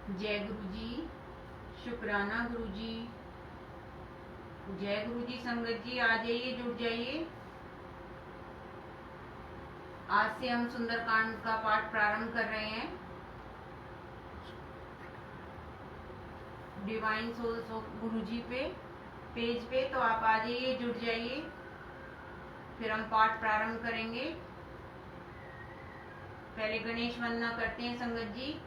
जय गुरु जी, शुक्राना गुरु जी। जय गुरु जी। संगत जी आ जाइए, जुड़ जाइए। आज से हम सुंदरकांड का पाठ प्रारंभ कर रहे हैं डिवाइन सोल्स ऑफ गुरु जी पे पेज पे। तो आप आ जाइए, जुड़ जाइए, फिर हम पाठ प्रारंभ करेंगे। पहले गणेश वंदना करते हैं संगत जी,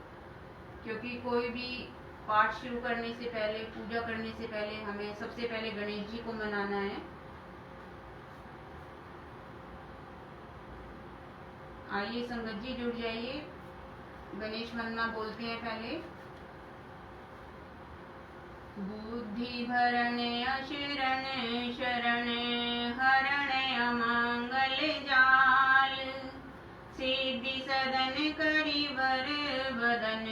क्योंकि कोई भी पाठ शुरू करने से पहले, पूजा करने से पहले हमें सबसे पहले गणेश जी को मनाना है। आइए संगत जी, जुड़ जाइए। गणेश वंदना बोलते हैं पहले। बुद्धि भरण अशरण शरण हरण अमंगल जाल, सिद्धि सदन करि वर बदन,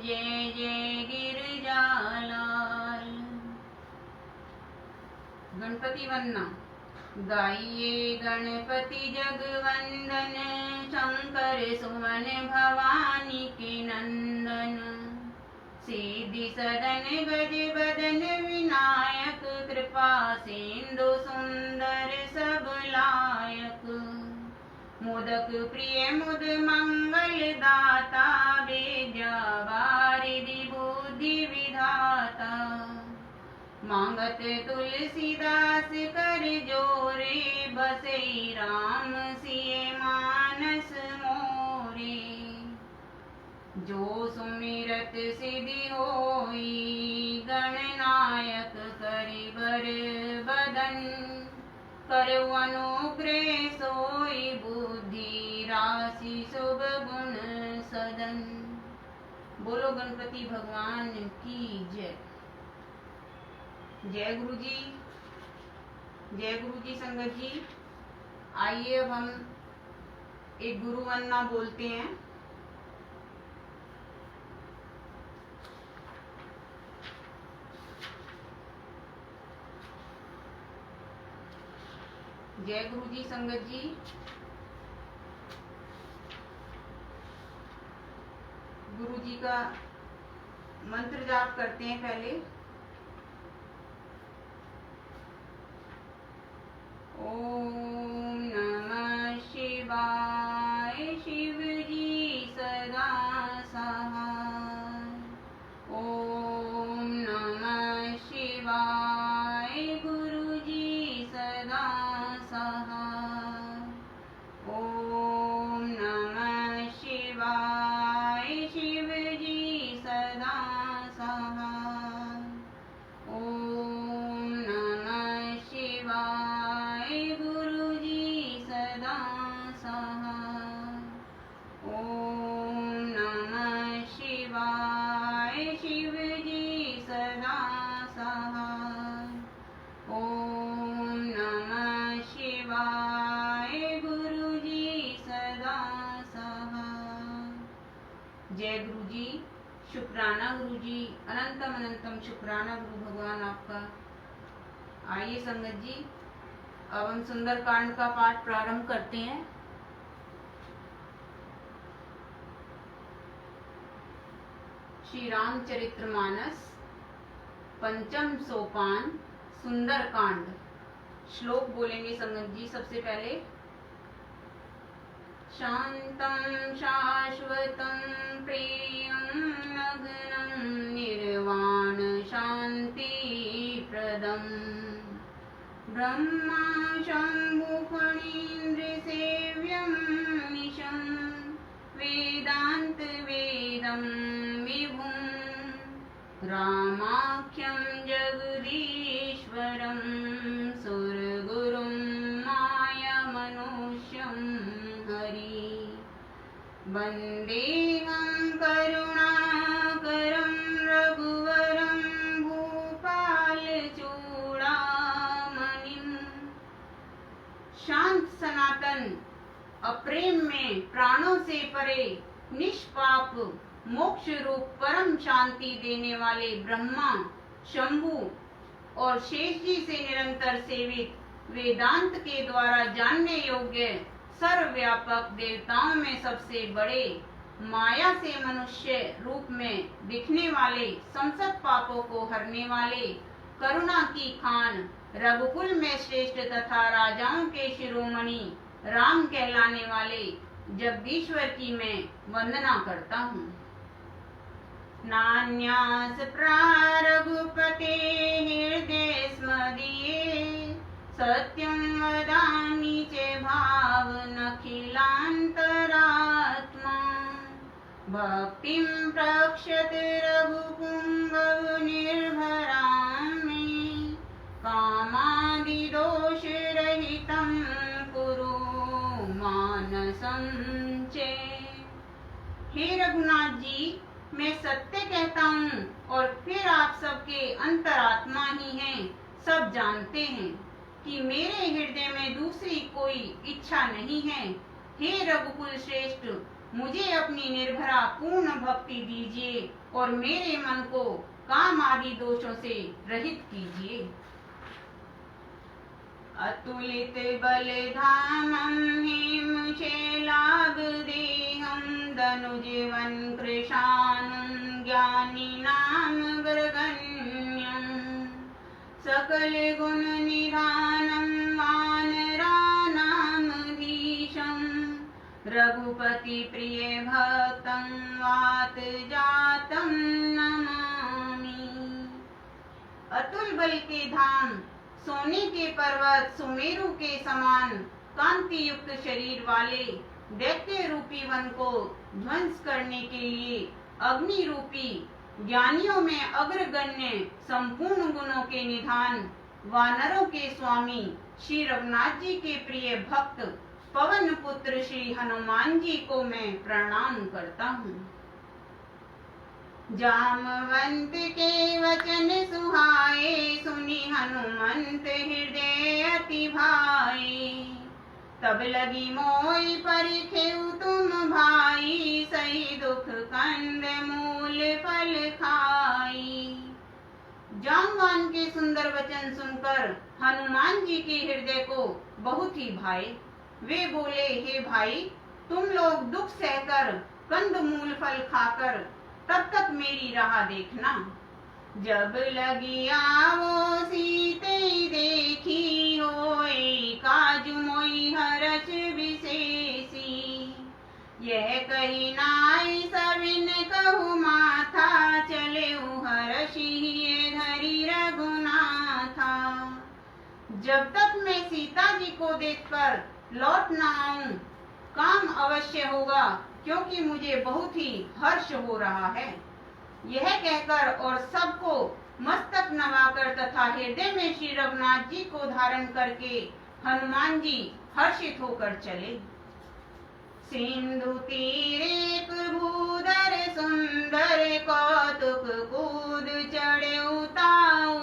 जय जय गिरजालाल। गणपति वंदना। गाइए गणपति जगवंदन, शंकर सुमन भवानी के नंदन, सिद्धि सदन गज बदन विनायक, कृपा सिंधु सुंदर सब लायक, मोदक प्रिय मुद मंगल दाता, विद्या वारिधि बुद्धि विधाता, मांगत तुलसीदास कर जोरे, बसे राम सिए मानस मोरे, जो सुमिरत सिद्धि होई, गणनायक करि बर बदन, करौ अनुग्रह सोई, बुद्धि राशि शुभ गुण सदन। बोलो गणपति भगवान की जय। जय गुरु जी। जय गुरु जी। संगत जी आइए, अब हम एक गुरु वंदना बोलते हैं। जय गुरु जी। संगत जी गुरु जी का मंत्र जाप करते हैं पहले। ओम नमः शिवाय, शिव जी सदा सहाय। ओम नमः शिवाय, गुरु जी सदा सहाय। ओम नमः शिवाय, शिव जी सदा सहाय। ओम नमः शिवाय, गुरु जी सदा सहाय। ओम नमः शिवाय, शिव जी सदा सहाय। ओम नमः शिवाय, गुरु जी सदा सहाय। जय गुरु जी। शुक्राना गुरु जी, अनंतम अनंतम शुक्राना गुरु भगवान आपका। आइए संगत जी, अब हम सुंदरकांड का पाठ प्रारंभ करते हैं। श्री रामचरितमानस पंचम सोपान, सुंदरकांड। श्लोक बोलेंगे संगत जी सबसे पहले। शांतं शाश्वतं प्रियं नग्नं, निर्वाण शांति प्रदं, ब्रह्मा शंभु फणीन्द्र सेव्यं निशं, वेदांत वेदं विभुं, रामाख्यं जगदीश्वरं, सुरगुरुं मायामनुष्यं हरि, वन्देऽहं करुणाकरं रघुवरं, भूपालचूडामणिं। शांत सनातन, अप्रेम में प्राणों से परे, निष्पाप मोक्ष रूप परम शांति देने वाले ब्रह्मा, शंभु और शेष जी से निरंतर सेवित, वेदांत के द्वारा जानने योग्य, सर्वव्यापक देवताओं में सबसे बड़े, माया से मनुष्य रूप में दिखने वाले संसद पापों को हरने वाले, करुणा की खान, रघुकुल में श्रेष्ठ तथा राजाओं के शिरोमणि राम कहलाने वाले जगदीश्वर की मैं वंदना करता हूँ। नान्यास प्रारघुपते हृदय स्मदीये, सत्यं वदामि च भावनखिलान्तरात्मा, भक्तिं प्रक्षते रघुपुङ्गव निर्भरां मे, कामादिदोषरहितं कुरु मानसं चे। हे रघुनाथ जी, मैं सत्य कहता हूँ और फिर आप सबके अंतरात्मा ही हैं, सब जानते हैं कि मेरे हृदय में दूसरी कोई इच्छा नहीं है। हे रघुकुल श्रेष्ठ, मुझे अपनी निर्भरा पूर्ण भक्ति दीजिए और मेरे मन को काम आदि दोषों से रहित कीजिए। अतुलित बल धामं हिम शैलाभ देहं, धनुजीवन कृशानं ज्ञानी नाम ग्रगण्यं, सकल गुण निधानं वानरानामधीशं, रघुपति प्रिय भक्तं वात जातं नमामि। अतुल बल के धाम, सोने के पर्वत सुमेरु के समान कांति युक्त शरीर वाले दैत्य रूपी वन को ध्वंस करने के लिए अग्नि रूपी, ज्ञानियों में अग्रगण्य, संपूर्ण गुणों के निधान, वानरों के स्वामी श्री रघुनाथ जी के प्रिय भक्त पवन पुत्र श्री हनुमान जी को मैं प्रणाम करता हूँ। जामवंत के वचन सुहाए, सुनी हनुमंत हृदय अति भाए, तब लगी मोई परिखेउ तुम भाई, सही दुख कंद मूल फल खाई। जामवान के सुंदर वचन सुनकर हनुमान जी के हृदय को बहुत ही भाए। वे बोले, हे भाई, तुम लोग दुख सहकर कंद मूल फल खाकर तब तक मेरी राह देखना। जब लगी आवो सीते देखी, होई काजु मोई हरच विशेषी, यह कही नाई सविन कहु माथा, चले हर्षि धरी रघुनाथा। जब तक मैं सीता जी को देखकर लौट न आऊं, काम अवश्य होगा, क्योंकि मुझे बहुत ही हर्ष हो रहा है। यह कहकर और सबको मस्तक नवाकर तथा हृदय में श्री रघुनाथ जी को धारण करके हनुमान जी हर्षित होकर चले। सिंधु तीरे भूधर सुंदर, कौतुक कूद चढ़े उताऊ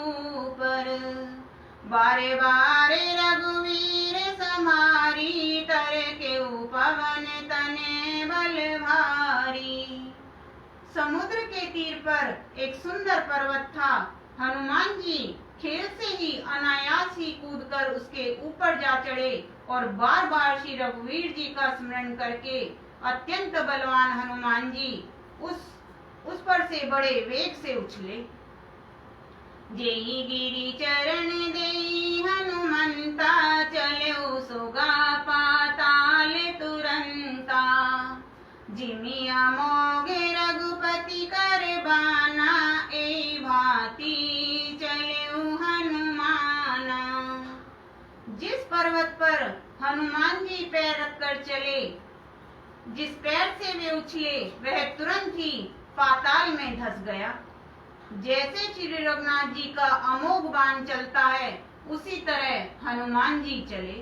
पर, बारे बारे रघुवीर समारी, तर के पवन तने बल भारी। समुद्र के तीर पर एक सुंदर पर्वत था। हनुमान जी खेल से ही अनायास ही कूदकर उसके ऊपर जा चढ़े और बार बार श्री रघुवीर जी का स्मरण करके अत्यंत बलवान हनुमान जी उस पर से बड़े वेग से उछले। जेहि गिरि चरण देई हनुमंता, चले सुगा पाताल तुरंता, जिमि अमोघ रघुपति कर बाना, ए भांति चले हनुमाना। जिस पर्वत पर हनुमान जी पैर रखकर चले, जिस पैर से वे उछले, वह तुरंत ही पाताल में धंस गया। जैसे श्री रघुनाथ जी का अमोघ बाण चलता है, उसी तरह हनुमान जी चले।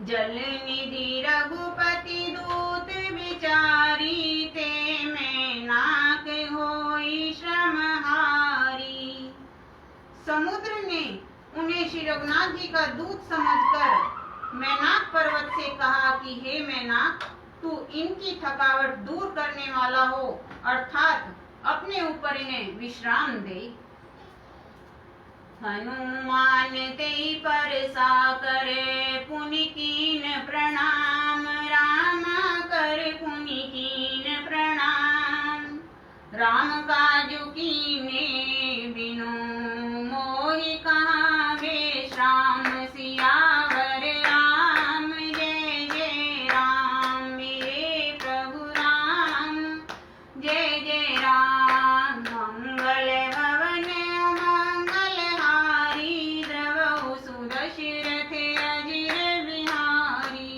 जल निधि रघुपति दूत विचारी, ते में नाक होई श्रमहारी। समुद्र ने उन्हें श्री रघुनाथ जी का दूत समझकर मैनाक पर्वत से कहा कि हे मैनाक, तू इनकी थकावट दूर करने वाला हो, अर्थात अपने ऊपर इन्हें विश्राम दे। हनुमान ते परसा करे, पुनि कीन प्रणाम, रामा कर पुनि कीन राम काजु कीने बिनु मोहि कहाँ विश्राम। सियावर राम जय जय राम, मेरे प्रभु राम जय जय राम। मंगल भवन मंगलहारी, द्रवहु सुदशरथ अजिर बिहारी।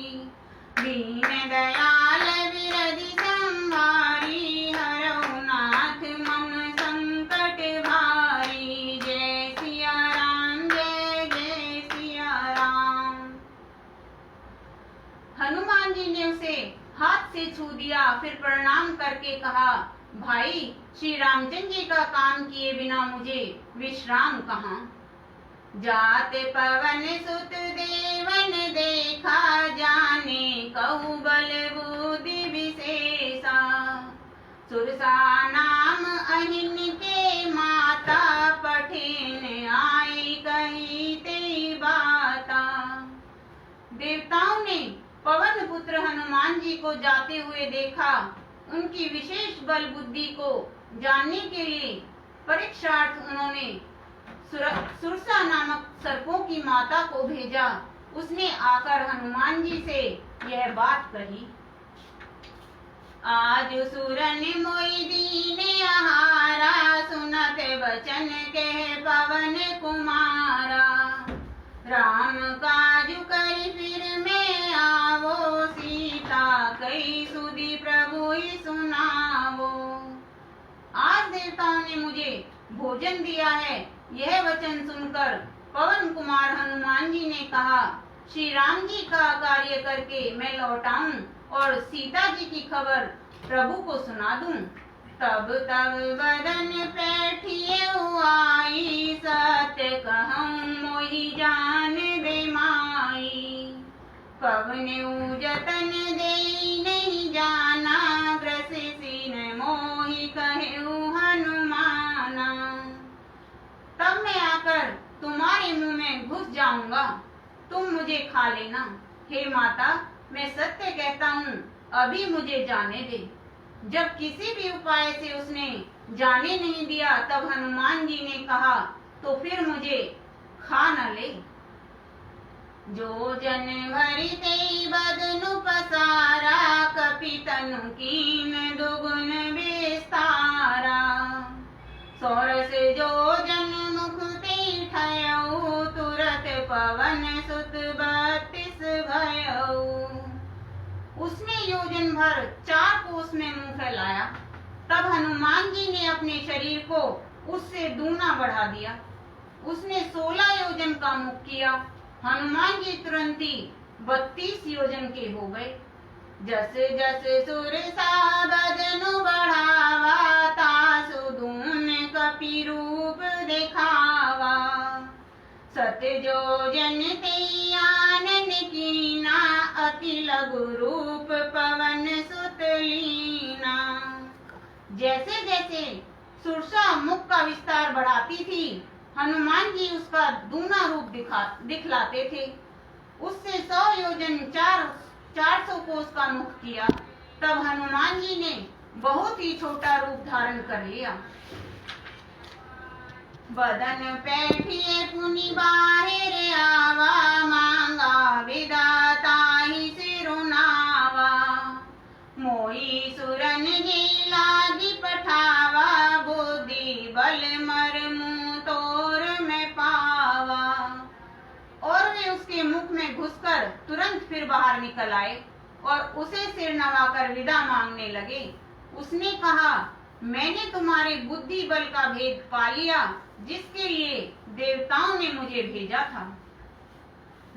दीन दयाल विरधि संभारी, हरहु नाथ मम संकट भारी। जय सिया राम जय जय सिया राम। हनुमान जी ने उसे हाथ से छू दिया, फिर प्रणाम करके कहा, भाई श्री रामचंद्र जी का काम किए बिना मुझे विश्राम कहाँ। जात पवन सुत देवन देखा, जाने कहु बल बुद्धि विशेषा। सुरसा नाम अहिन के माता, पठिन आई कही ते बाता। देवताओं ने पवन पुत्र हनुमान जी को जाते हुए देखा। उनकी विशेष बल बुद्धि को जानने के लिए परीक्षार्थ उन्होंने सुरसा नामक सर्पों की माता को भेजा। उसने आकर हनुमान जी से यह बात कही, आज सुरन मोहि दीन आहारा, सुनत वचन कह पवन कुमारा। राम काजु करि फिर मैं आवो, सीता कई सुधि प्रभु ही सुनावो। आज देवताओं ने मुझे भोजन दिया है। यह वचन सुनकर पवन कुमार हनुमान जी ने कहा, श्री राम जी का कार्य करके मैं लौट आऊं और सीता जी की खबर प्रभु को सुना दूं। तब तब बदन पैठिए आई, सत्य कहूं मोहि जान दे माई। कवने जतन दे नहीं जाना, ग्रस सीन मोहि कहूं हनुमाना। तब मैं आकर तुम्हारे मुंह में घुस जाऊंगा, तुम मुझे खा लेना। हे माता, मैं सत्य कहता हूँ, अभी मुझे जाने दे। जब किसी भी उपाय से उसने जाने नहीं दिया, तब हनुमान जी ने कहा, तो फिर मुझे खा न ले। जो जन भरी ते बदनु पसारा, कपि तनु कीन दुगुन विस्तारा। सोरस जो जन मुख ते ठयऊ, तुरत पवन सुत 32 भयऊ। उसने योजन भर 4 कोस में मुंह फैलाया। तब हनुमान जी ने अपने शरीर को उससे दूना बढ़ा दिया। उसने 16 योजन का मुख किया। हनुमान जी तुरंत ही 32 योजन के हो गए। जैसे जैसे सुरसा बदनु बढ़ावा, तासु दून कपि रूप दिखावा। सत जो जन ते आनन कीना, अति लघु रूप पवन सुत लीना। जैसे जैसे सुरसा मुख का विस्तार बढ़ाती थी, हनुमान जी उसका दूना रूप दिखलाते थे। उससे 100 योजन 400 कोस का मुख किया। तब हनुमान जी ने बहुत ही छोटा रूप धारण कर लिया। बदन पैठिए पुनि बाहिर आवा, मांगा विदाता ही सिरुनावा। मोई सुरन जी लागी पठावा, बुद्धि बल मरमु तोर में पावा। और वे उसके मुख में घुसकर तुरंत फिर बाहर निकल आए और उसे सिर नवाकर विदा मांगने लगे। उसने कहा, मैंने तुम्हारे बुद्धि बल का भेद पा लिया, जिसके लिए देवताओं ने मुझे भेजा था।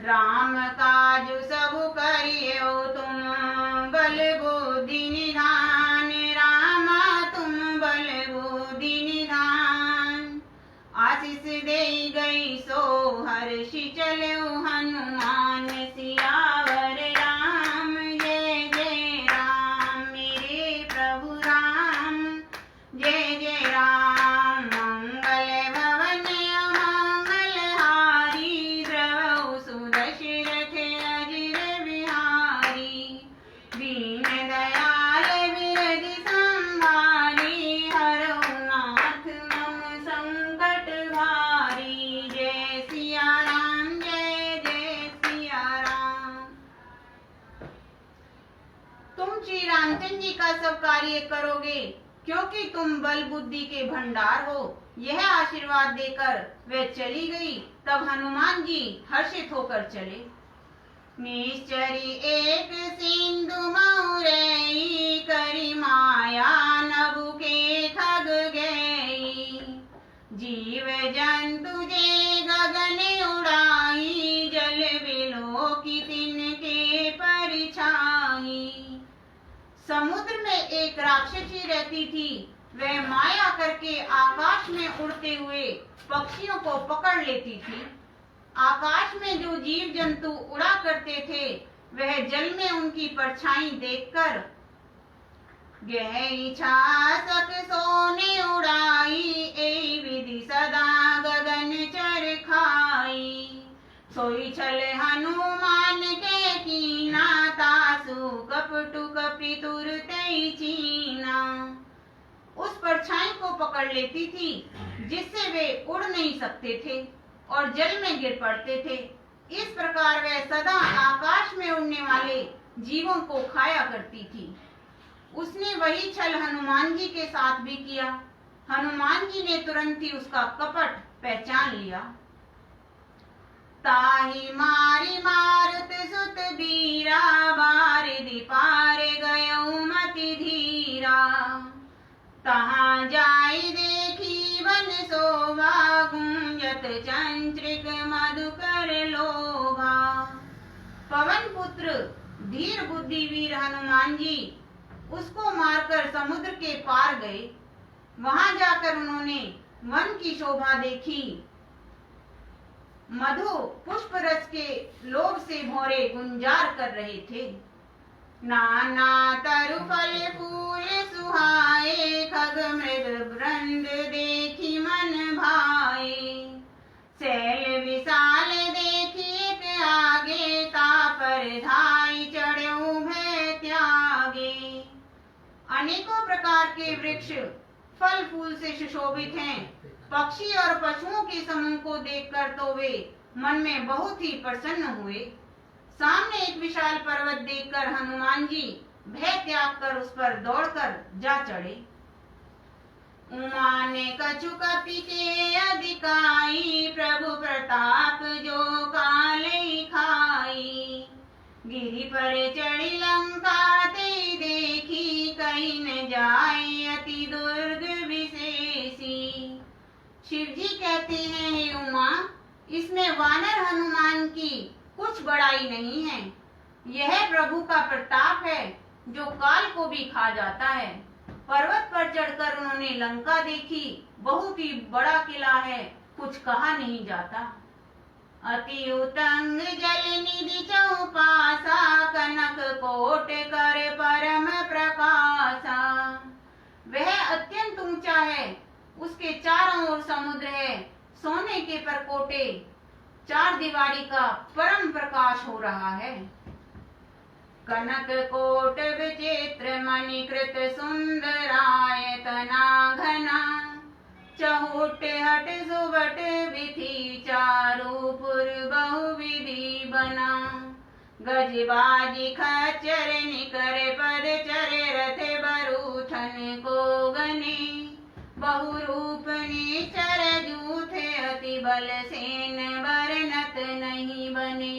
राम काजु सबु करियो तुम, बल बुद्धि निधान। रामा तुम बल बुद्धि निधान। आशीष दे गई सो हर्षि चलो हनुमान। सियावर राम जय जय राम, मेरे प्रभु राम जय जय राम। मंगल भवन मंगलहारी, द्रवहु सुदशरथ अजिर बिहारी। दीन दयाल विरधि संभारी, हर रामचंद्र जी का सब कार्य करोगे, क्योंकि तुम बल बुद्धि के भंडार हो। यह आशीर्वाद देकर वे चली गई। तब हनुमान जी हर्षित होकर चले। निश्चरी एक सिंधु मौरई, करी माया नभु के ठग गई। जीव जंतु जे गगन उड़ाई, जल बिलो की तिनके परिछाई। समुद्र में एक राक्षसी रहती थी। वह माया करके आकाश में उड़ते हुए पक्षियों को पकड़ लेती थी। आकाश में जो जीव जंतु उड़ा करते थे, वह जल में उनकी परछाई देखकर गहरी छासक सोने उड़ाई। ए विधि सदा गगन चर खाई। सोई छल हनुमान के कीना, तासु कपटु कपि तुरते चीना। उस परछाई को पकड़ लेती थी, जिससे वे उड़ नहीं सकते थे और जल में गिर पड़ते थे। इस प्रकार वह सदा आकाश में उड़ने वाले जीवों को खाया करती थी। उसने वही छल हनुमान जी के साथ भी किया। हनुमान जी ने तुरंत ही उसका कपट पहचान लिया। ताहि मारी मारुत सुत बीरा, बारिधि पार गयौ मति धीरा। तहाँ जाई देखी वन शोभा, गुंजत चंद्रिक मधुकर लोभा। पवन पुत्र धीर बुद्धि वीर हनुमान जी उसको मारकर समुद्र के पार गए। वहां जाकर उन्होंने वन की शोभा देखी। मधु पुष्प रस के लोभ से भौरे गुंजार कर रहे थे। नाना तरु फल फूल सुहाए, खग मृग वृंद देखी मन भाए। शैल विशाल देखी एक आगे, तापर धाई चढ़्यो भय त्यागे। अनेकों प्रकार के वृक्ष फल फूल से सुशोभित हैं। पक्षी और पशुओं के समूह को देखकर तो वे मन में बहुत ही प्रसन्न हुए। सामने एक विशाल पर्वत देखकर हनुमान जी भय त्याग कर उस पर दौड़कर जा चढ़े। उमा ने कछु कपि के अधिकाई, प्रभु प्रताप जो काले खाई। गिरि पर चढ़ी लंका ते देखी, कहीं न जाए अति दुर्ग विशेषी। शिव जी कहते हैं, हे उमा, इसमें वानर हनुमान की कुछ बड़ाई नहीं है। यह प्रभु का प्रताप है जो काल को भी खा जाता है। पर्वत पर चढ़कर उन्होंने लंका देखी। बहुत ही बड़ा किला है, कुछ कहा नहीं जाता। अति उतंग जल निधि चौपासा, कनक कोट कर परम प्रकाशा। वह अत्यंत ऊंचा है, उसके चारों ओर समुद्र है। सोने के परकोटे, चार दीवारी का परम प्रकाश हो रहा है। कनक कोट विचित्र मणिकृत सुंदरायतना घना। चहुट हट सुबट विधि, चारुपुर बहुविधि बना। गजबाजी खच्चर निकर पद चर, रथ बरूठन को गने। बहुरूप निचर जूथे, अति बल सेन वर्णत नहीं बने।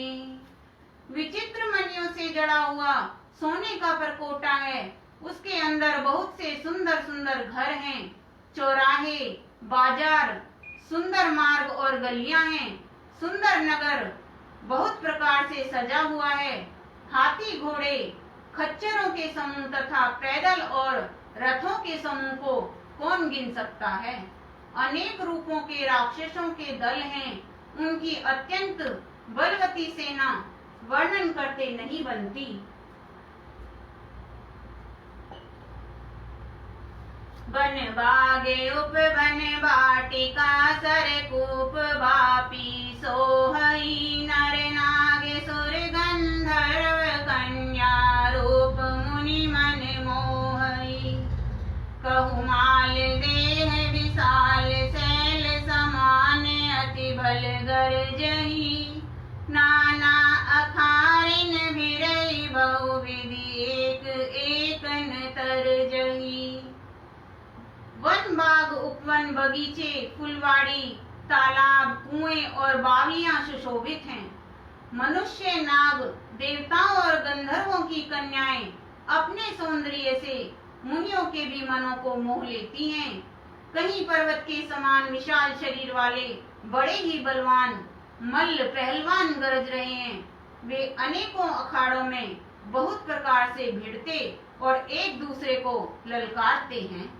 विचित्र मणियों से जड़ा हुआ सोने का परकोटा है। उसके अंदर बहुत से सुंदर सुंदर घर हैं। चौराहे, बाजार, सुंदर मार्ग और गलियां हैं। सुंदर नगर बहुत प्रकार से सजा हुआ है। हाथी, घोड़े, खच्चरों के समूह तथा पैदल और रथों के समूह को कौन गिन सकता है। अनेक रूपों के राक्षसों के दल हैं। उनकी अत्यंत बलवती सेना वर्णन करते नहीं बनती। बन बागे उपवन वाटिका, सरकूप बापी सोहई। नर नाग सुर गंधर्व, कन्या रूप मुनि मन मोहई। कहु माल देह विशाल, शैल समान अति बल गर्जही। नाना अखारिन भिरई, बहुविधि एक एकन वन बाग उपवन बगीचे फुलवाड़ी तालाब कुएं और बावलियां सुशोभित हैं। मनुष्य नाग देवताओं और गंधर्वों की कन्याएं अपने सौंदर्य से मुनियों के भी मनों को मोह लेती हैं। कहीं पर्वत के समान विशाल शरीर वाले बड़े ही बलवान मल्ल पहलवान गरज रहे हैं। वे अनेकों अखाड़ों में बहुत प्रकार से भिड़ते और एक दूसरे को ललकारते हैं।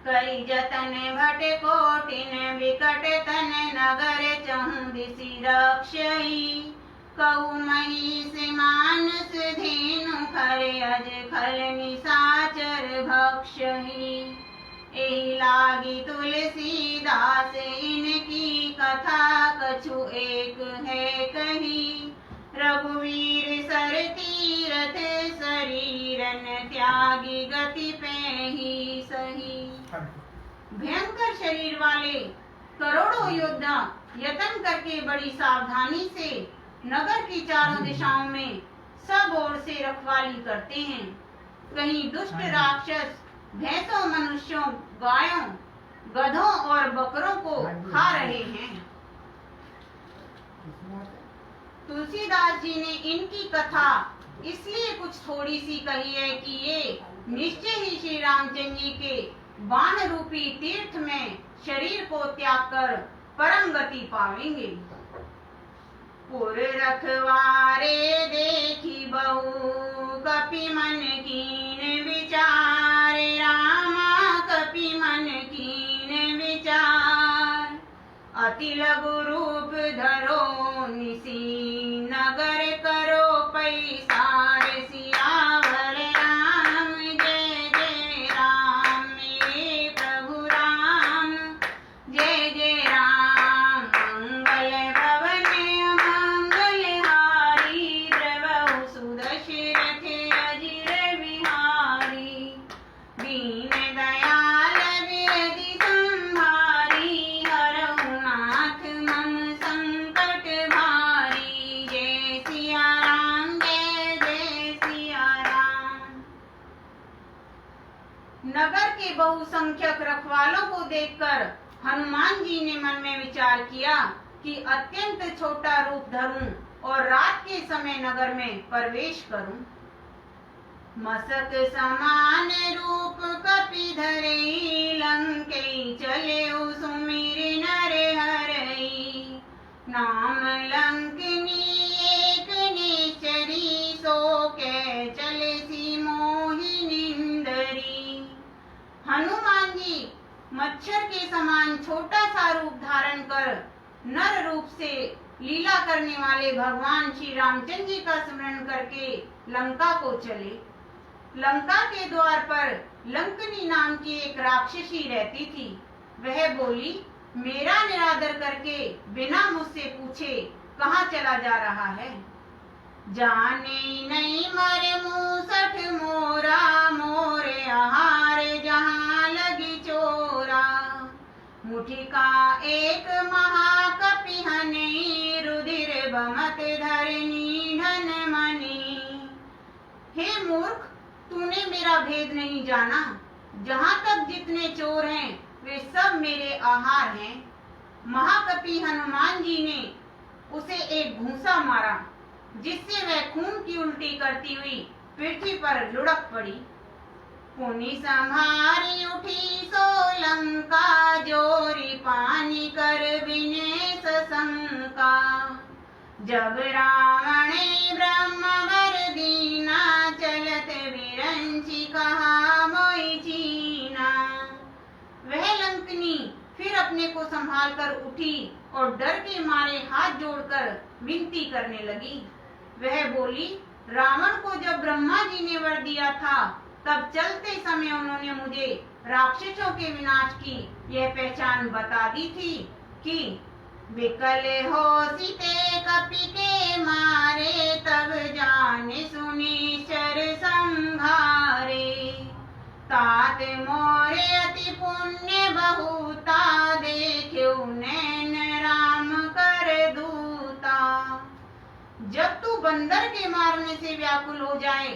कई जतन भट कोटिन विकट तन नगर चहु दिशि रक्षई कहु महिष मानस धेनु खरे अज खल निशाचर भक्षहि। एहि लागी तुलसीदास इनकी कथा कछु एक है कही। रघुवीर सर तीरथ शरीरन त्यागी गति पेहि सही। भयंकर शरीर वाले करोड़ों योद्धा यत्न करके बड़ी सावधानी से नगर की चारों दिशाओं में सब ओर से रखवाली करते हैं। कहीं दुष्ट राक्षस भैंसों मनुष्यों गायों गधों और बकरों को खा रहे हैं। तुलसीदास जी ने इनकी कथा इसलिए कुछ थोड़ी सी कही है कि ये निश्चय ही श्री रामचंद्र जी के बाण रूपी तीर्थ में शरीर को त्याग कर परम गति पावेंगे। पुर रखवारे देखी बहु कपि मन कीन विचार रामा कपि मन कीन विचार। अति लघु रूप धरो निसी नगर करो पैसार सियावर राम जय जय राम मेरे प्रभु राम जय जय राम। मंगल भवन मंगल हारी द्रवहु सुदशरथ अजिर बिहारी। दीन दयाल विरधि संभारी हरहु नाथ मम संकट भारी। जय सिया राम जय जय सिया राम। नगर के बहुसंख्यक रखवालों को देखकर हनुमान जी ने मन में विचार किया कि अत्यंत छोटा रूप धरूं और रात के समय नगर में प्रवेश करूं। मसक समान रूप कपि धरई लंकई चले सुमिर नर हरई। नाम लंकनी एक निश्चरी सो के चले सी मोहि निंदरी। हनुमान जी मच्छर के समान छोटा सा रूप धारण कर नर रूप से लीला करने वाले भगवान श्री रामचंद्र जी का स्मरण करके लंका को चले। लंका के द्वार पर लंकनी नाम की एक राक्षसी रहती थी। वह बोली, मेरा निरादर करके बिना मुझसे पूछे कहाँ चला जा रहा है। जाने नहीं मर मूसठ मोरा मोरे आहार जहाँ लगी चोरा। मुठी का एक महाकपि हनि रुधिर बमत धरनी धन मणि। हे मूर्ख, तूने मेरा भेद नहीं जाना। जहाँ तक जितने चोर हैं वे सब मेरे आहार हैं। महाकपि हनुमान जी ने उसे एक घूंसा मारा जिससे वह खून की उल्टी करती हुई पृथ्वी पर लुढ़क पड़ी। पुनि संहारी उठी सो लंका जोरी पानी कर बिने सशंका। जब रावण ब्रह्मवर दीना चलत विरंची कहा मोहि चीना। वह लंकनी फिर अपने को संभाल कर उठी और डर के मारे हाथ जोड़कर विनती करने लगी। वह बोली, रावण को जब ब्रह्मा जी ने वर दिया था तब चलते समय उन्होंने मुझे राक्षसों के विनाश की यह पहचान बता दी थी कि विकल हो सीते कपि के मारे तब जाने सुनी शर संघारे। तात मोरे अति पुण्य बहुता देख्यो नैन राम कर दूता। जब तू बंदर के मारने से व्याकुल हो जाए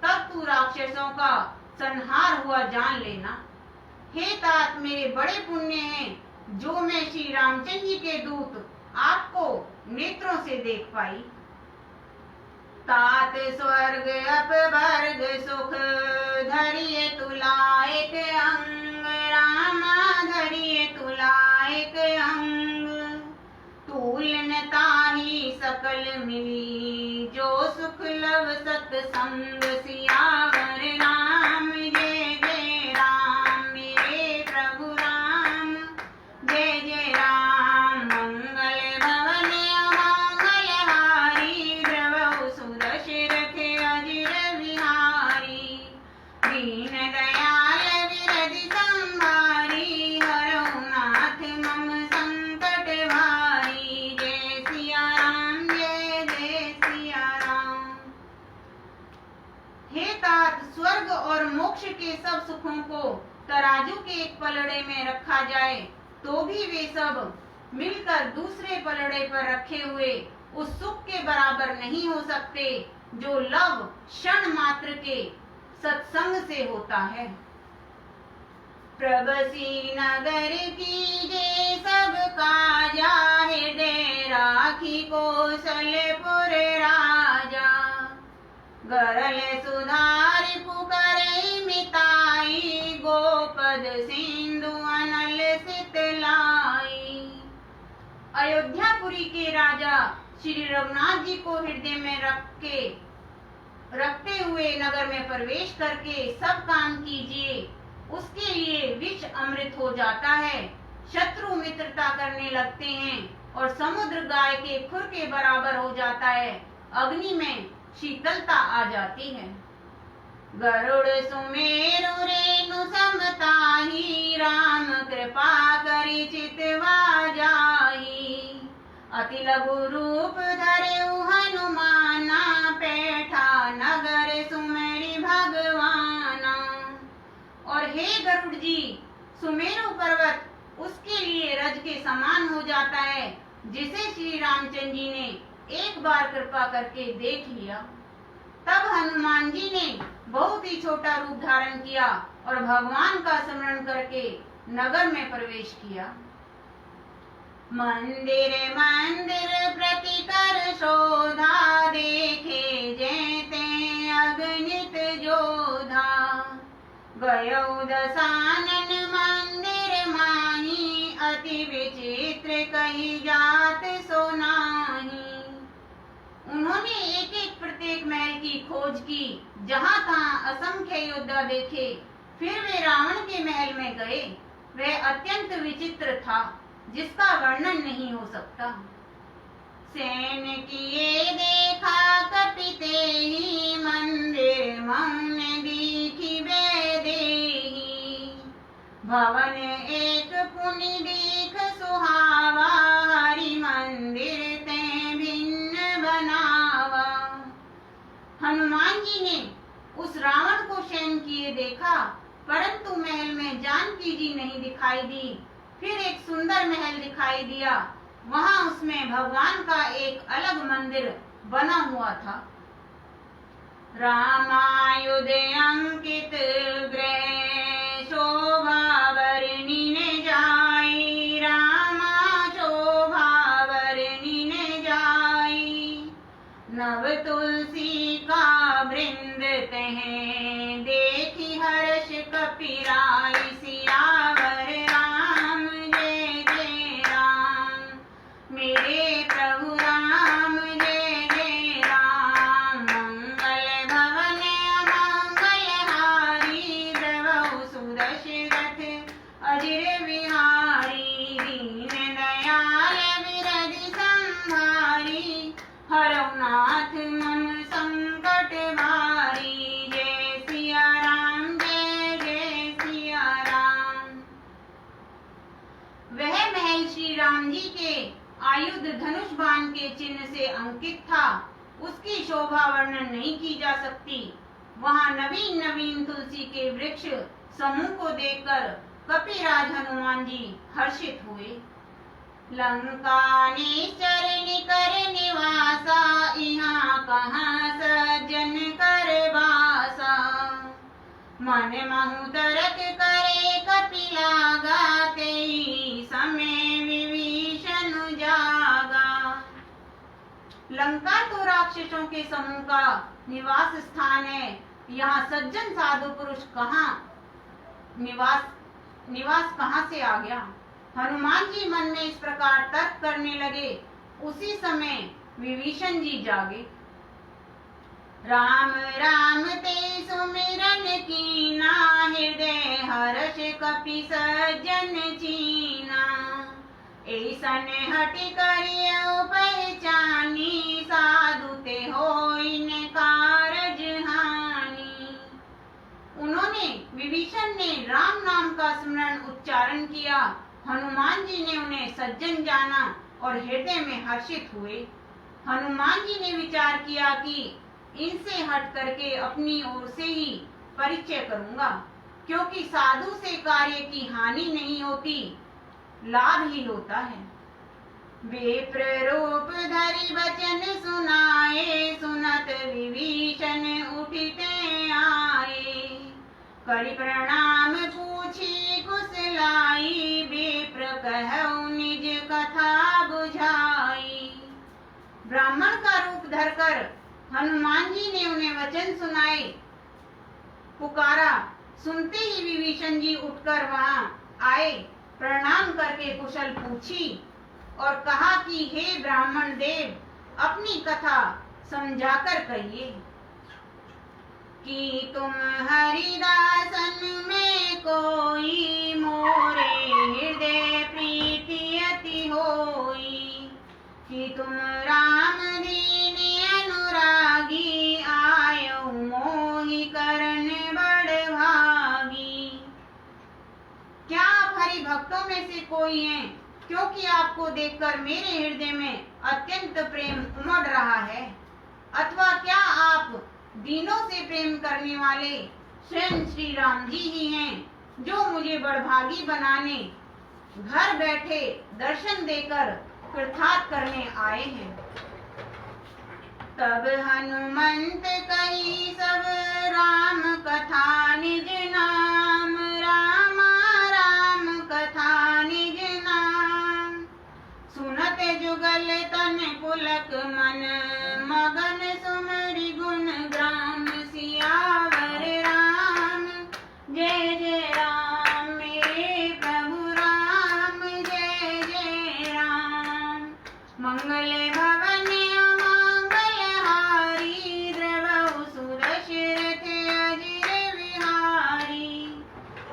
तब तू राक्षसों का संहार हुआ जान लेना। हे तात, मेरे बड़े पुण्य हैं जो मैं श्री रामचंद्र जी के दूत आपको नेत्रों से देख पाई। तात स्वर्ग अपवर्ग सुख धरिए तुलायक अंग, रामा धरिए तुलायक अंग। तूलन ताही सकल मिली जो सुख लव सत्संग, सियावर राम जय जय राम, मेरे प्रभु राम जय जय राम। मंगल भवन अमंगल हारी, द्रवहु सुदशरथ अजिर विहारी। दीन दयाल विरधि संहारी, हरहु नाथ मम संकट भारी। जय सिया राम जय जय सिया राम। हे तात, स्वर्ग और मोक्ष के सब सुखों को तराजू के एक पलड़े में रखा जाए तो भी वे सब मिलकर दूसरे पलड़े पर रखे हुए उस सुख के बराबर नहीं हो सकते जो लव क्षण मात्र के सत्संग से होता है। प्रभसी नगर कीजे सब काजा, हृदय राखी कौशलपुर राजा। गरल सुधारि पुकरई मिताई, गोपद सिंधु अनल सितलाई। अयोध्यापुरी के राजा श्री रघुनाथ जी को हृदय में रखते हुए नगर में प्रवेश करके सब काम कीजिए, उसके लिए विष अमृत हो जाता है। शत्रु मित्रता करने लगते हैं और समुद्र गाय के खुर के बराबर हो जाता है। अग्नि में शीतलता आ जाती है। गरुड़ सुमेरु रेणु समताही, राम कृपा करि चितवा जाही। अति लघु रूप धरेउ हनुमाना, पैठा नगर सुमेरि भगवाना। और हे गरुड़ जी, सुमेरु पर्वत उसके लिए रज के समान हो जाता है, जिसे श्री रामचंद्र जी ने एक बार कृपा करके देख लिया। तब हनुमान जी ने बहुत ही छोटा रूप धारण किया और भगवान का स्मरण करके नगर में प्रवेश किया। मंदिर मंदिर प्रति कर शोधा, देखे जैते अगणित जोधा। गयौ दसानन मंदिर माही, अति विचित्र कही जात सो नाही। उन्होंने एक एक प्रत्येक महल की खोज की, जहाँ तहाँ असंख्य योद्धा देखे। फिर वे रावण के महल में गए। वह अत्यंत विचित्र था, जिसका वर्णन नहीं हो सकता। सैन किए देखा कपिते ही, मंदिर मौन दीखी बेदेही। भवन एक पुनि दीख सुहावा, हरि मंदिर ते भिन्न बनावा। हनुमान जी ने उस रावण को शयन किए देखा, परंतु महल में जानकी जी नहीं दिखाई दी। फिर एक सुंदर महल दिखाई दिया, वहां उसमें भगवान का एक अलग मंदिर बना हुआ था। रामायुध अंकित गृह, शोभा वर्णिन जाई। रामा शोभा वर्णिन जाई। नव तुलसी का वृंद तह, देखी हर्ष कपिराई। सियावर राम जय जय राम, मेरे प्रभु राम जय जय राम। मंगल भवन अमंगल हारी, द्रवहु सुदशरथ अजिर विहारी। दीन दयाल विरधि संहारी, हरहु नाथ मम संकट भारी। जय सिया राम जय जय सिया राम। वह महल श्री राम जी के आयुध धनुष बाण के चिन्ह से अंकित था। उसकी शोभा वर्णन नहीं की जा सकती। वहाँ नवीन नवीन तुलसी के वृक्ष समूह को देखकर कपिराज हनुमान जी हर्षित हुए। लंका निश्चर निकर निवासा, यहाँ कहाँ सज्जन कर वासा। मन महु तरक करे कपिला लंका तो राक्षसों के समूह का निवास स्थान है, यहाँ सज्जन साधु पुरुष कहाँ निवास कहाँ से आ गया। हनुमान जी मन में इस प्रकार तर्क करने लगे। उसी समय विभीषण जी जागे। राम राम ते सुमिरन कीना, हृदय हर्ष कपि सज्जन चीना। ऐसन हटि करियो पहचानी, साधु ते होइन कारज हानि। उन्होंने विभीषण ने राम नाम का स्मरण उच्चारण किया। हनुमान जी ने उन्हें सज्जन जाना और हृदय में हर्षित हुए। हनुमान जी ने विचार किया कि इनसे हट करके अपनी ओर से ही परिचय करूंगा, क्योंकि साधु से कार्य की हानि नहीं होती, लाभ ही होता है। विप्र रूप धरि बचन सुनाए, सुनत विभीषण उठिते आए। करि प्रणाम पूछी कुशलाई, विप्र कहउ निज कथा बुझाई। ब्राह्मण का रूप धरकर हनुमान जी ने उन्हें वचन सुनाए, पुकारा। सुनते ही विभीषण जी उठकर वहां आए, प्रणाम करके कुशल पूछी और कहा कि हे ब्राह्मण देव, अपनी कथा समझाकर कहिए कि तुम हरिदासन में कोई, मोरे हृदय प्रीति अति होई। कि तुम राम दीन अनुरागी, आयो मोहि करन बड़ भागी। क्या आप हरि भक्तों में से कोई हैं? क्योंकि आपको देखकर मेरे हृदय में अत्यंत प्रेम उमड़ रहा है। अथवा क्या आप दीनों से प्रेम करने वाले स्वयं श्री राम जी ही हैं, जो मुझे बड़भागी बनाने घर बैठे दर्शन देकर कृतार्थ करने आए हैं। तब हनुमंत कही सब राम कथा निज नाम, रामा राम कथा निज नाम। सुनत जुगल तन पुलक मन, मगन सुमरि गुण ग्राम। सियावर राम जय जय राम, मेरे प्रभु राम जय जय राम। मंगल भवन अमंगल हारी, द्रवहु सुदशरथ अजिर विहारी।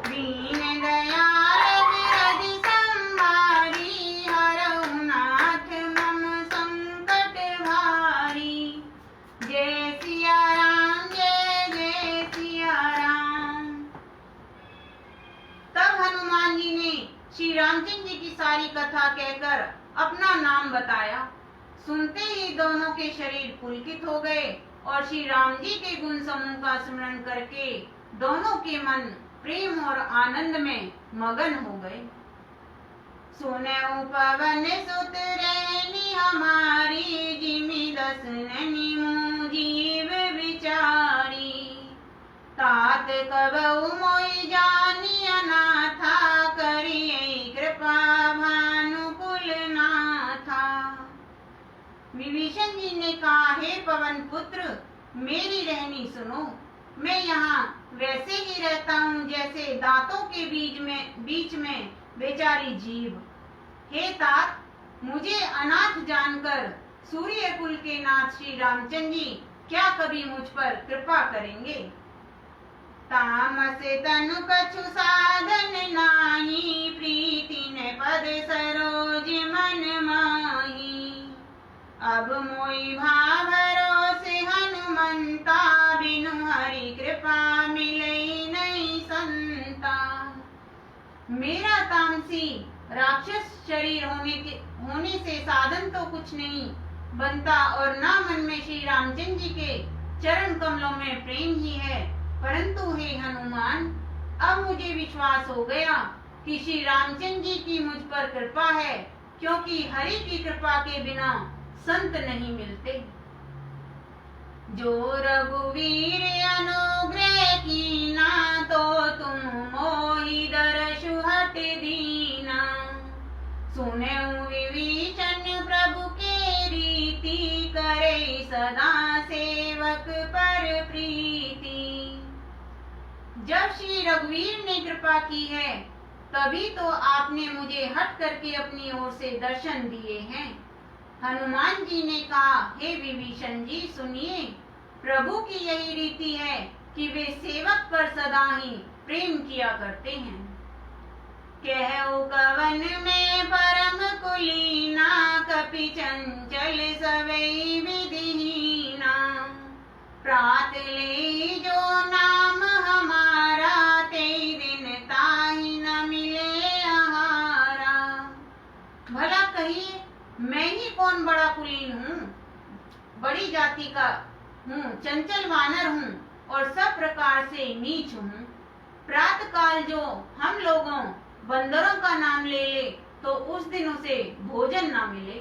दीन दयाल बिरधि संभारी, हरहु नाथ मम संकट भारी। जय सिया राम जय जय सिया राम। तब हनुमान जी ने श्री रामचंद्र जी की सारी कथा कहकर अपना नाम बताया। सुनते ही दोनों के शरीर पुलकित हो गए और श्री राम जी के गुण समूह का स्मरण करके दोनों के मन प्रेम और आनंद में मगन हो गए। सुनऊ पवन सुत रैनी हमारी, जिमि दस नैनी मुँह जीव विचारी। तात कबहु मोहि जानी अनाथा, करियै कृपा भानुकुल नाथा। विभीषण जी ने कहा, हे पवन पुत्र, मेरी रहनी सुनो। मैं यहाँ वैसे ही रहता हूँ जैसे दांतों के बीच में बेचारी जीव। हे तात, मुझे अनाथ जानकर सूर्य कुल के नाथ श्री रामचंद्र जी क्या कभी मुझ पर कृपा करेंगे? तामस तनु कछु साधन नाही, प्रीति न पद सरोज मन माही। अब मोहि भाव भरोसे हनुमंता, बिनु हरि कृपा मिलई नहीं संता। मेरा तामसी राक्षस शरीर होने से साधन तो कुछ नहीं बनता और न मन में श्री रामचंद्र जी के चरण कमलों में प्रेम ही है। परंतु हे हनुमान, अब मुझे विश्वास हो गया कि श्री रामचंद्र जी की मुझ पर कृपा है, क्योंकि हरि की कृपा के बिना संत नहीं मिलते। जो रघुवीर अनुग्रह कीना, तो तुम मोहि दरसु हट दीना। सुनऊ विभीषण प्रभु के रीति, कर सदा सेवक पर प्रीति। जब श्री रघुवीर ने कृपा की है तभी तो आपने मुझे हट करके अपनी ओर से दर्शन दिए हैं। हनुमान जी ने कहा, हे विभीषण जी सुनिए, प्रभु की यही रीति है कि वे सेवक पर सदा ही प्रेम किया करते हैं। कहु कवन में परम कुलीना, कपि चंचल सवै विधिहीना। प्रात ले जो नाम हमारा, ते दिन ताहि न मिले आहारा। भला कहिए, मैं ही कौन बड़ा कुलीन हूँ, बड़ी जाति का हूँ, चंचल वानर हूँ और सब प्रकार से नीच हूँ। प्रातः काल जो हम लोगों बंदरों का नाम ले ले तो उस दिन उसे भोजन ना मिले।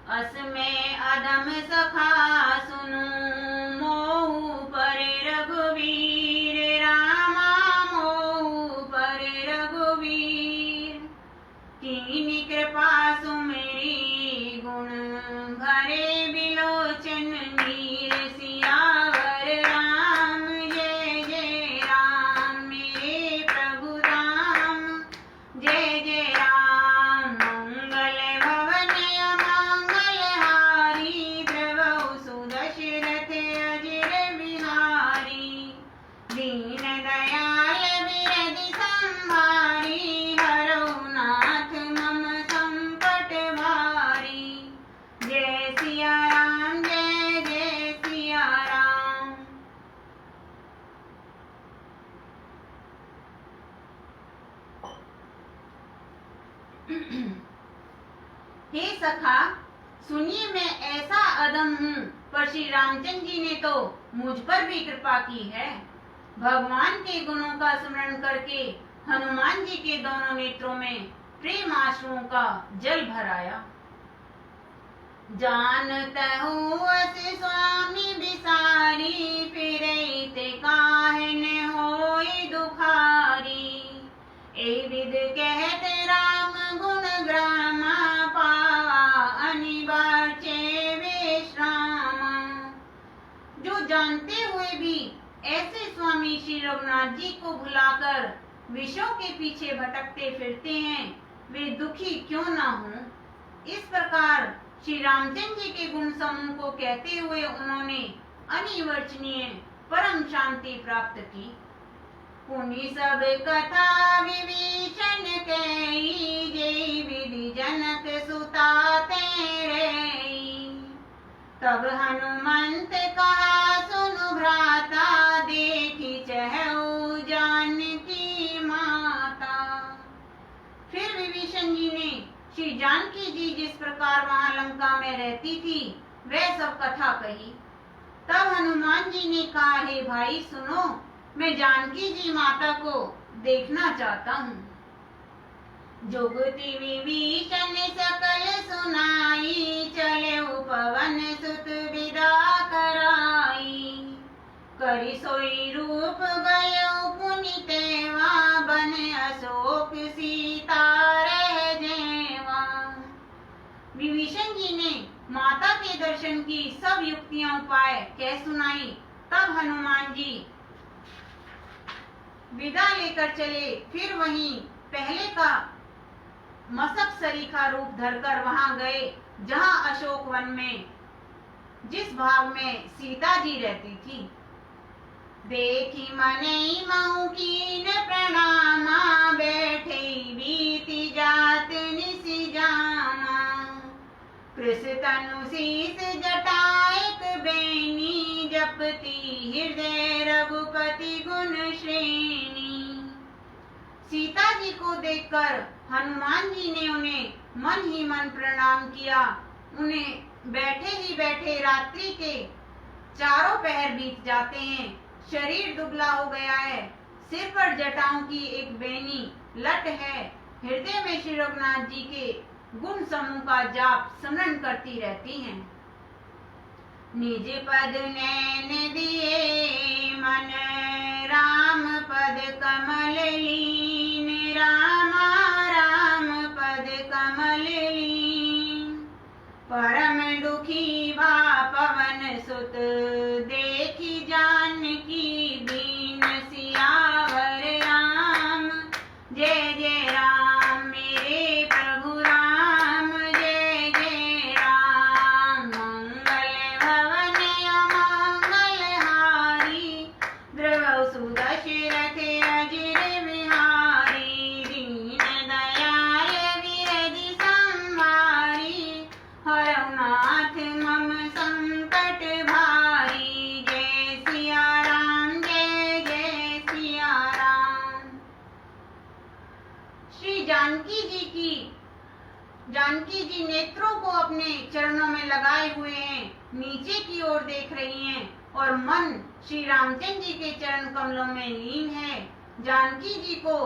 अस में अधम सखा सुनु, मोहु परे रघुवीर। रामा मोहु परे रघुवीर। कीनी कृपा सुमेरी, गुण भरे बिलोचन नीर। सियावर राम जय जय राम, मेरे प्रभु राम जय जय राम। मंगल भवन अमंगल हारी, द्रवहु सुदशरथ अजिर बिहारी। दीन दयाल बिरधि संभारी, हरहु नाथ मम संकट भारी। जय सिया राम जय जय सिया राम। हे सखा सुनिए, मैं ऐसा अदम हूँ, पर श्री रामचंद्र जी ने तो मुझ पर भी कृपा की है। भगवान के गुणों का स्मरण करके हनुमान जी के दोनों नेत्रों में प्रेम आंसुओं का जल भर आया। जानतहु अस स्वामी बिसारी, फिरैते काहे न होई दुखारी। ए विद कहत राम गुण ग्रामा, पावा अनिबार्चे विश्रामा। जो जानते हुए भी ऐसे स्वामी श्री रघुनाथ जी को भुलाकर विषयों के पीछे भटकते फिरते हैं, वे दुखी क्यों ना हों। इस प्रकार श्री रामचंद्र जी के गुण समूह को कहते हुए उन्होंने अनिवर्चनीय परम शांति प्राप्त की। पुनि सब कथा विभीषण कही, जय विधि जनक सुता तेरई। तब हनुमंत कहा सुनु भ्राता, देखी चहु जानकी माता। फिर विभीषण जी ने श्री जानकी जी जिस प्रकार वहां लंका में रहती थी वह सब कथा कही। तब हनुमान जी ने कहा, हे भाई सुनो, मैं जानकी जी माता को देखना चाहता हूँ। जुगति विभीषण सकल सुनाई, चले पवन सुत विदा कराई। करि सोई रूप गयो पुनि तेवा, बन अशोक सीता रह जेवा। विभीषण जी ने माता के दर्शन की सब युक्तियां उपाय कह सुनाई। तब हनुमान जी विदा लेकर चले। फिर वहीं पहले का मसक सरीखा रूप धरकर वहां गए जहां अशोक वन में जिस भाग में सीता जी रहती थी। देखी मनई महु कीन प्रणामा, बैठे बीती जात निसि जामा। कृष तनु शीस जटायक बेनी, जपती हृदय रघुपति गुण श्रेणी। सीता जी को देखकर हनुमान जी ने उन्हें मन ही मन प्रणाम किया। उन्हें बैठे ही बैठे रात्रि के चारों पहर बीत जाते हैं। शरीर दुबला हो गया है, सिर पर जटाओं की एक बेनी लट है। हृदय में श्री रघुनाथ जी के गुण समूह का जाप स्मरण करती रहती हैं। निज पद नैन दिए मन, राम पद कमल लीन। रामा राम पद कमल लीन, परम दुखी भा सुत देखी जानकी दीन सियावर राम। जय जय राम मेरे प्रभु राम, जय जय राम। मंगल भवन अमंगल हारी, द्रवौ सुदशरथ अजिर बिहारी। दीन दयाल विरधि संहारी, हरौ नाथ मम संकट भारी। जय सिया राम, जय जय सिया राम। श्री जानकी जी नेत्रों को अपने चरणों में लगाए हुए हैं, नीचे की ओर देख रही हैं और मन श्री रामचंद्र जी के चरण कमलों में लीन है। जानकी जी को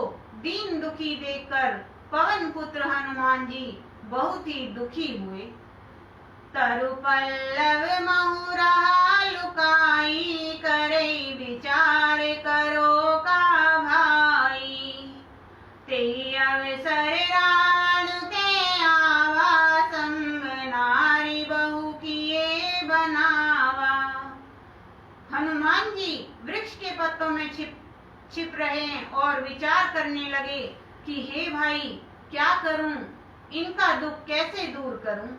दीन दुखी देखकर पवन पुत्र हनुमान जी बहुत ही दुखी हुए। तरु पल्लव महुरा लुकाई, करई विचार करो का भाई। तेई अवसर रावण के आवा, संग नारी बहु किए बनावा। हनुमान जी वृक्ष के पत्तों में छिप रहे और विचार करने लगे कि हे भाई, क्या करूं, इनका दुख कैसे दूर करूं।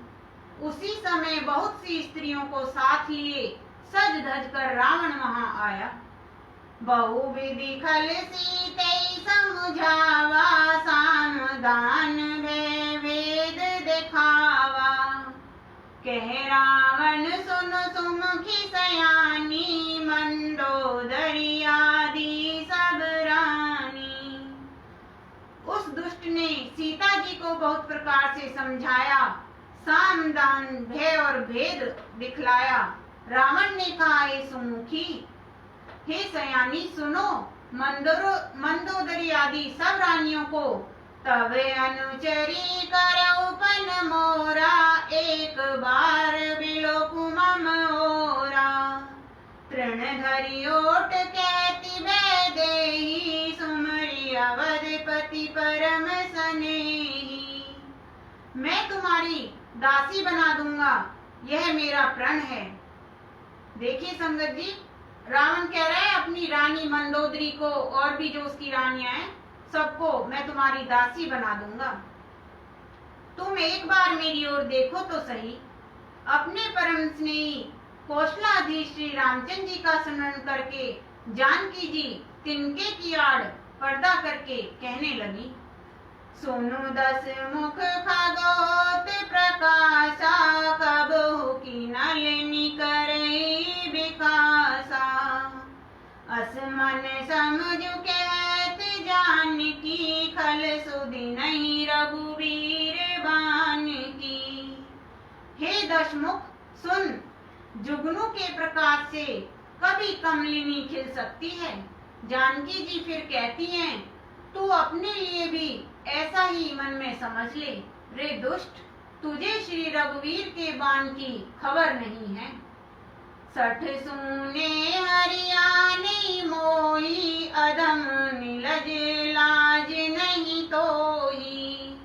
उसी समय बहुत सी स्त्रियों को साथ लिए सज धज कर रावण वहां आया। बहुविधि खल सीते समझावा, सामदान भय भेद दिखावा। कह रावण सुन सुमुखी सयानी, मंदोदरी आदि सब रानी। उस दुष्ट ने सीता जी को बहुत प्रकार से समझाया, सामदान भय और भेद दिखलाया। रावण ने कहा, हे सुमुखी, हे सयानी सुनो, मंदोदरी आदि सब रानियों को तब अनुचरी करौपन मोरा, एक बार बिलोकु मम ओरा। तृण धरि ओट कहती वै देही, सुमरि अवधपति परम सनेही। मैं तुम्हारी दासी बना दूंगा, यह मेरा प्रण है। देखिए संगत जी, रावण कह रहा है अपनी रानी मंदोदरी को और भी जो उसकी रानियां हैं सबको मैं तुम्हारी दासी बना दूंगा। तुम एक बार मेरी ओर देखो तो सही। अपने परम स्नेही कौशलाधीश श्री रामचंद्र जी का स्मरण करके जानकी जी तिनके की आड़ पर्दा करके कहने लगी, सुनु दस मुख खगोत प्रकाशा, कबहु की नलिनी करई विकासा। असमन समझु कहत जानकी, खल सुधि नहीं रघुवीर बानकी। हे दशमुख सुन, जुगनू के प्रकाश से कभी कमलिनी खिल सकती है। जानकी जी फिर कहती हैं, तू अपने लिए भी ऐसा ही मन में समझ ले। रे दुष्ट, तुझे श्री रघुवीर के बाण की खबर नहीं है। सठ सूने हरियाणी मोही, अधम निलज लाज नहीं तोही।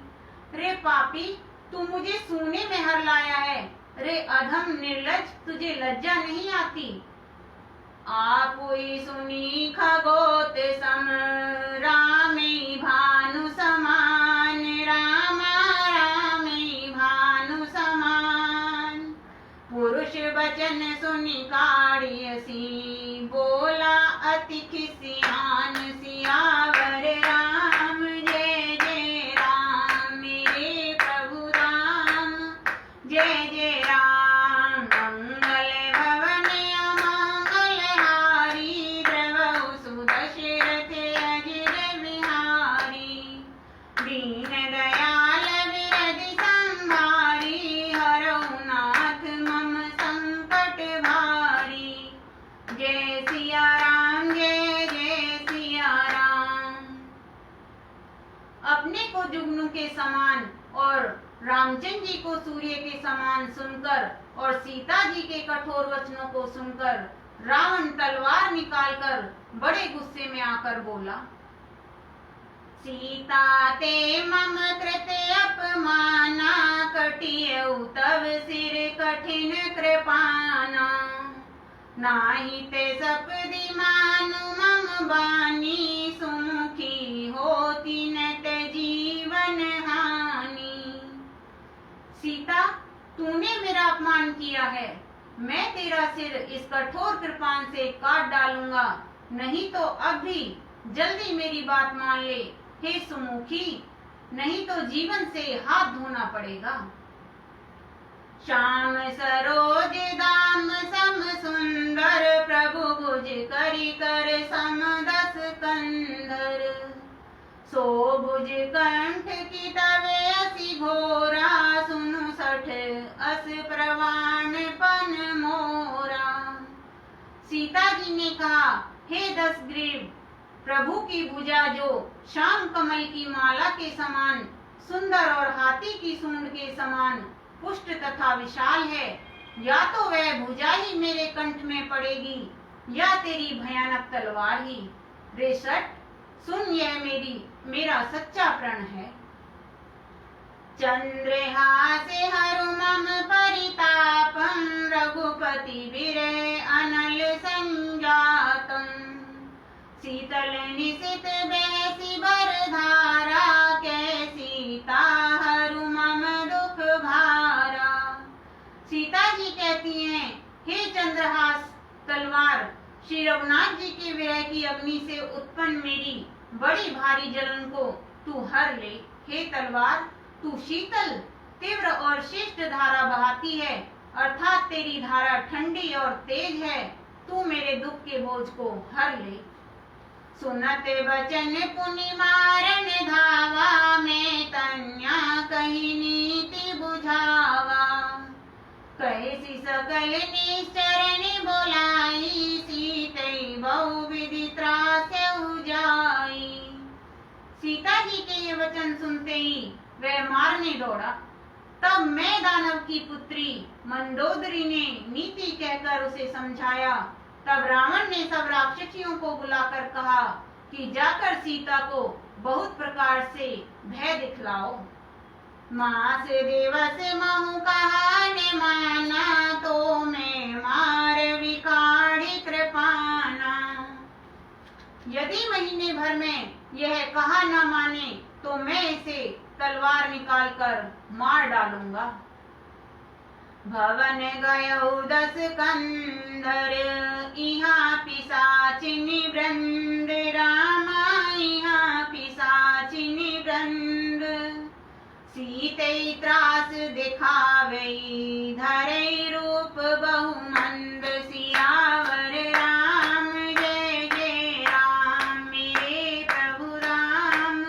रे पापी, तू मुझे सूने में हर लाया है। रे अधम निर्लज, तुझे लज्जा नहीं आती। आपुई सुनी खगोत सम, रामे भानु समान। रामा रामे भानु समान। पुरुष वचन सुनि काढ़ियसी, बोला अति खिसियान। सियावर राम, जय जय राम मेरे प्रभु राम, जय जय राम। मंगल भवन अमंगल हारी, द्रवौ सुदशरथ अजिर बिहारी। दीन दयाल विरधि संहारी, हरौ नाथ मम संकट भारी। जय सिया राम, जय जय सिया राम। अपने को जुगनू के समान और रामचंद्र जी को सूर्य के समान सुनकर और सीता जी के कठोर वचनों को सुनकर रावण तलवार निकालकर बड़े गुस्से में आकर बोला, सीता ते मम कृत अपमाना, कटियौ तव सिर कठिन कृपाना। नाही ते सपदी मानु मम बानी सुमुखी होती न ते जीवन हानि। सीता, तूने मेरा अपमान किया है, मैं तेरा सिर इस कठोर कृपान से काट डालूंगा, नहीं तो अब भी जल्दी मेरी बात मान ले हे सुमुखी, नहीं तो जीवन से हाथ धोना पड़ेगा। श्याम सरोज दाम सम सुंदर, प्रभु भुज करी कर सम दस कंधर। सो भुज कंठ की तवे असी घोरा, सुनु सठ अस प्रवान पन मोरा। सीता जी ने कहा, हे दशग्रीव, प्रभु की भुजा जो श्याम कमल की माला के समान सुंदर और हाथी की सूंड के समान पुष्ट तथा विशाल है, या तो वह भुजा ही मेरे कंठ में पड़ेगी या तेरी भयानक तलवार ही। रे शठ, सुन, यह मेरा सच्चा प्रण है। चंद्रहासे हरु मम परितापम, रघुपति विरे अनल संजातम। शीतल निशित बहसी बरधारा, कैसीता हरु मम दुख भारा। सीता जी कहती हैं, हे चंद्रहास तलवार, श्री रघुनाथ जी के विरह की अग्नि से उत्पन्न मेरी बड़ी भारी जलन को तू हर ले। हे तलवार, तू शीतल, तीव्र और शिष्ट धारा बहाती है, अर्थात तेरी धारा ठंडी और तेज है। तू मेरे दुख के बोझ को हर ले। सुनते बचन पुनि मारन धावा, में तन्या कही नीति बुझावा। कैसी सकल निश्चरण बोलाई, सीतई बहु विधि त्रास जाई। सीता जी के ये वचन सुनते ही वह मारने दौड़ा। तब मैं दानव की पुत्री मंदोदरी ने नीति कहकर उसे समझाया। तब रावण ने सब राक्षसियों को बुलाकर कहा कि जाकर सीता को बहुत प्रकार से भय दिखलाओ। मास दिवस महु कहा ने माना, तो मैं मार विकाढ़ी कृपाना। यदि महीने भर में यह कहा न माने तो मैं इसे तलवार निकालकर मार डालूंगा। भवन गयौ दस कंधर, इहाँ पिशाचिनी वृंद, रामा इहाँ पिशाचिनी वृंद। सीतई त्रास दिखावई, धरई रूप बहु मंद, सियावर राम जय जय राम। मेरे प्रभु राम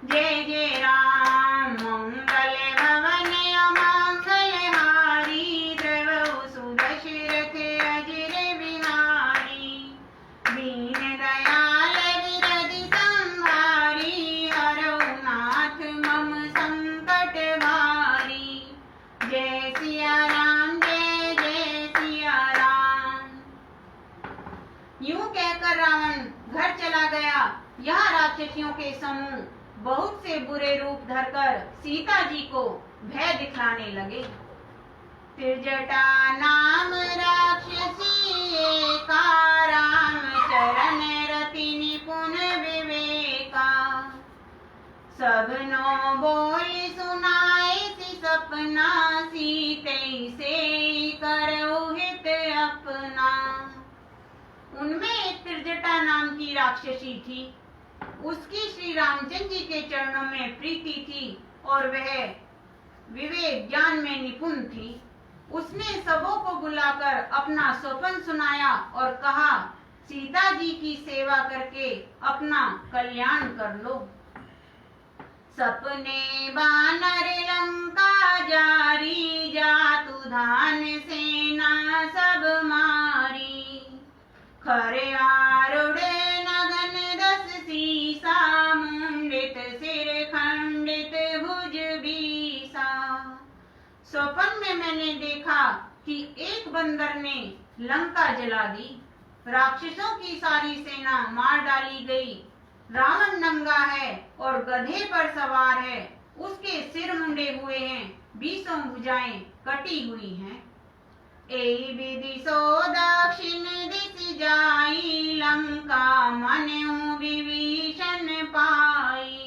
जय जय राम। मंगल भवन अमंगल हारी, द्रवहु सुदशरथ अजर बिहारी। दीन दयाल विरधि संहारी, हरौ नाथ मम संकट भारी। जय सिया राम जय जय सिया राम। यूं कहकर रावण घर चला गया। यह राक्षसियों के समूह बहुत से बुरे रूप धरकर सीता जी को भय दिखलाने लगे। त्रिजटा नाम राक्षसी एका, राम चरण रति निपुण विवेका। सबनो बोल सुनाए सी सपना, सीतई से करौ हित अपना। उनमें एक त्रिजटा नाम की राक्षसी थी। उसकी श्री रामचंद्र जी के चरणों में प्रीति थी और वह विवेक ज्ञान में निपुण थी। उसने सबों को बुलाकर अपना स्वप्न सुनाया और कहा, सीता जी की सेवा करके अपना कल्याण कर लो। सपने बानर लंका जारी, जातु धान सेना सब मारी। खरे आरुड़े नगन दस सीसा, मुंडित सिर खंडित भुज बीसा। स्वप्न में मैंने देखा कि एक बंदर ने लंका जला दी, राक्षसों की सारी सेना मार डाली गई। रावण नंगा है और गधे पर सवार है, उसके सिर मुंडे हुए हैं, 20 भुजाएं कटी हुई हैं। एई विधि सो दक्षिण दिस जाई, लंका मन्यु विभीषण पाई।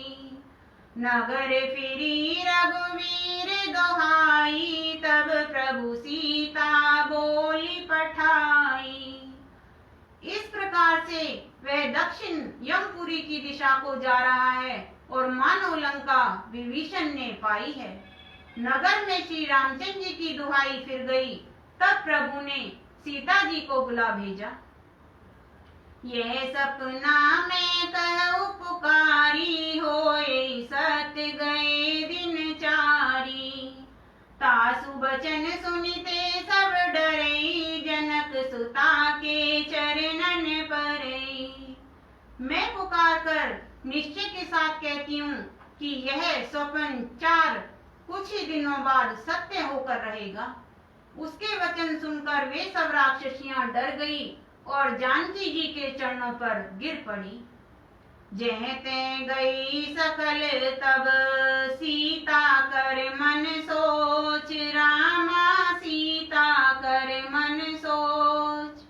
नगर फिरी रघुवीर दोहाई, तब प्रभु सीता बोली पठाई। इस प्रकार से वह दक्षिण यमपुरी की दिशा को जा रहा है और मानव लंका विभीषण ने पाई है। नगर में श्री रामचंद्र जी की दुहाई फिर गई, तब प्रभु ने सीता जी को बुला भेजा। यह सपना मैं कहूँ पुकारी, होए सत्य गए दिन चारी। तासु बचन सुनिते सब डरे, जनक सुता के चरणन परे। मैं पुकार कर निश्चय के साथ कहती हूँ कि यह स्वप्न कुछ ही दिनों बाद सत्य होकर रहेगा। उसके वचन सुनकर वे सब राक्षसियां डर गई और जानकी जी के चरणों पर गिर पड़ी। जह ते गई सकल तब सीता कर मन सोच, रामा सीता कर मन सोच।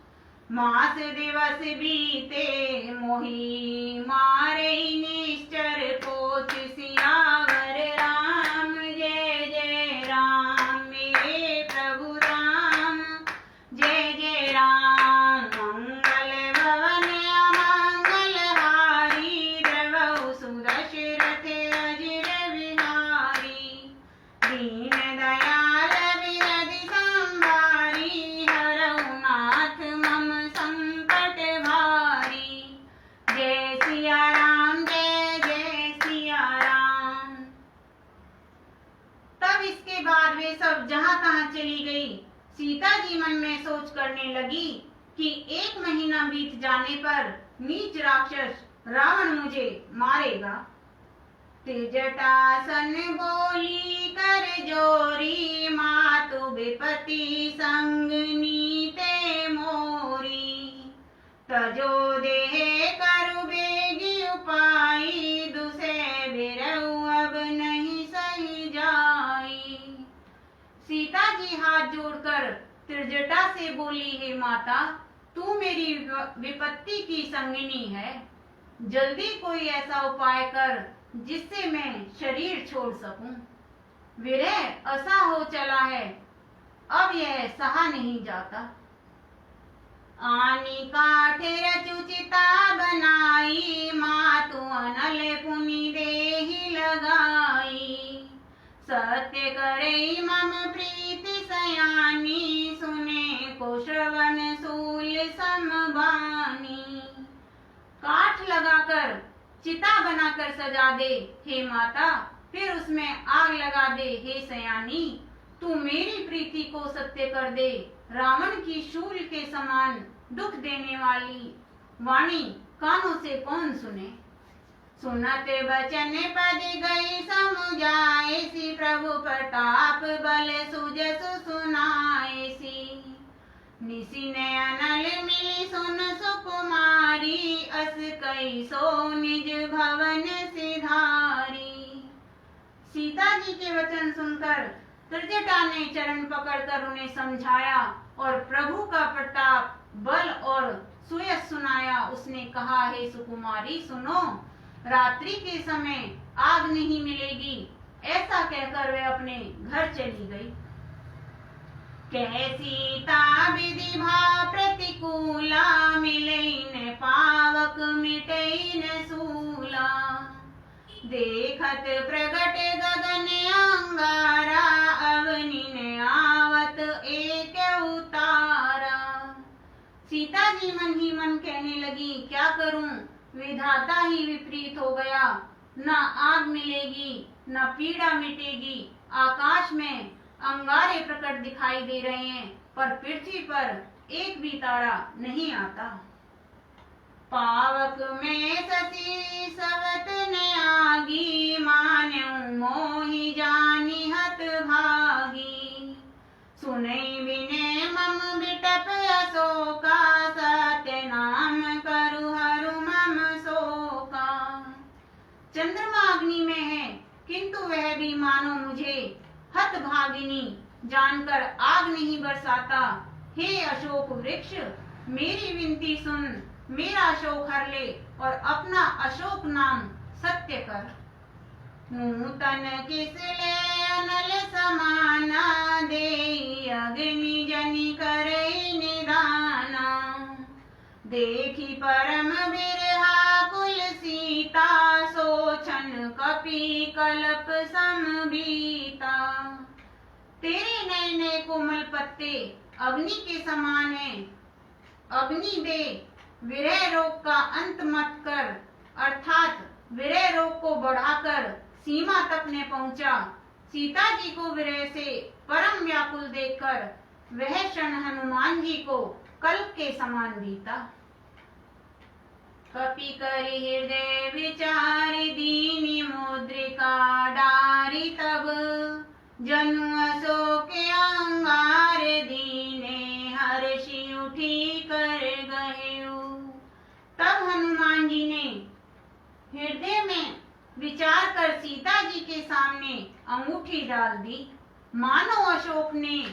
मास दिवस बीते मोही, मारे निश्चर पोच। सियावर राम जय जय राम, मेरे प्रभु राम जय जय राम। मंगल भवन अमंगल हारी, द्रवहु सुदशरथ अजिर बिहारी। दीन दयाल विरधि संभारी, हरहु नाथ मम संकट भारी। जय सिया राम जय जय सिया राम। तब इसके बाद वे सब जहाँ तहाँ चली गई। सीता जी मन में सोच करने लगी कि 1 महीना बीत जाने पर नीच राक्षस रावण मुझे मारेगा। त्रिजटासन बोली कर जोरी, मातु विपति संग नीते मोरी। तजो देह करु बेगी उपाई, दुसे बिरऊ अब नहीं सही जाई। सीता जी हाथ जोड़कर त्रिजटा से बोली, हे माता, तू मेरी विपत्ति की संगिनी है। जल्दी कोई ऐसा उपाय कर जिससे मैं शरीर छोड़ सकूं। विरह ऐसा हो चला है, अब यह सहा नहीं जाता। आनी काठे रचुचिता बनाई, मातु अनल पुनि देहि लगाई। सत्य करे मम प्रीति सयानी, सुने को श्रवण सूल समबानी। काठ लगाकर चिता बनाकर सजा दे हे माता, फिर उसमें आग लगा दे हे सयानी। तू मेरी प्रीति को सत्य कर दे। रावण की शूल के समान दुख देने वाली वाणी कानों से कौन सुने। सुनते बचन पद गई समुझाएसी, प्रभु प्रताप बल सुजसु सुनाएसी। निसी ने अनल मिली सुन सुकुमारी, अस कई सो निज भवन सिधारी। सीता जी के वचन सुनकर त्रिजटा ने चरण पकड़कर उन्हें समझाया और प्रभु का प्रताप बल और सुयश सुनाया। उसने कहा, हे सुकुमारी सुनो, रात्रि के समय आग नहीं मिलेगी। ऐसा कहकर वह अपने घर चली गई। कह सीता विधि भाव प्रतिकूला, मिलई न पावक मिटई न सूला। देखत प्रगट गगन अंगारा, अवनि न आवत एक उतारा। सीता जी मन ही मन कहने लगी, क्या करूं, विधाता ही विपरीत हो गया। न आग मिलेगी न पीड़ा मिटेगी। आकाश में अंगारे प्रकट दिखाई दे रहे हैं, पर पृथ्वी पर एक भी तारा नहीं आता। पावक में सती सवत न आगी, मान्यु मोहि जानि हत भागी। सुनई विने मम बिटप अशोका, सत्य नाम करु हरु मम शोका। चंद्रमा अग्नि में है, किंतु वह भी मानो मुझे हत भागिनी जानकर आग नहीं बरसाता। हे अशोक वृक्ष, मेरी विनती सुन, मेरा शोक हर ले और अपना अशोक नाम सत्य कर। नूतन किसले अनल समाना, देई अग्नि जनि करई निदाना। देखी परम बिरहा कुल सीता, सोचन कपि कलप समबीता। तेरे नए नए कोमल पत्ते अग्नि के समान है। अग्नि दे, विरह रोग का अंत मत कर, अर्थात विरह रोग को बढ़ाकर सीमा तक ने पहुंचा। सीता जी को विरह से परम व्याकुल देखकर वह क्षण हनुमान जी को कल्प के समान बीता। कपि करि हृदय विचार, दीनी मुद्रिका डारी तब। जनु अशोक अंगार, दीने हर्षि उठी कर गहेउ। तब हनुमान जी ने हृदय में विचार कर सीता जी के सामने अंगूठी डाल दी। मानो अशोक ने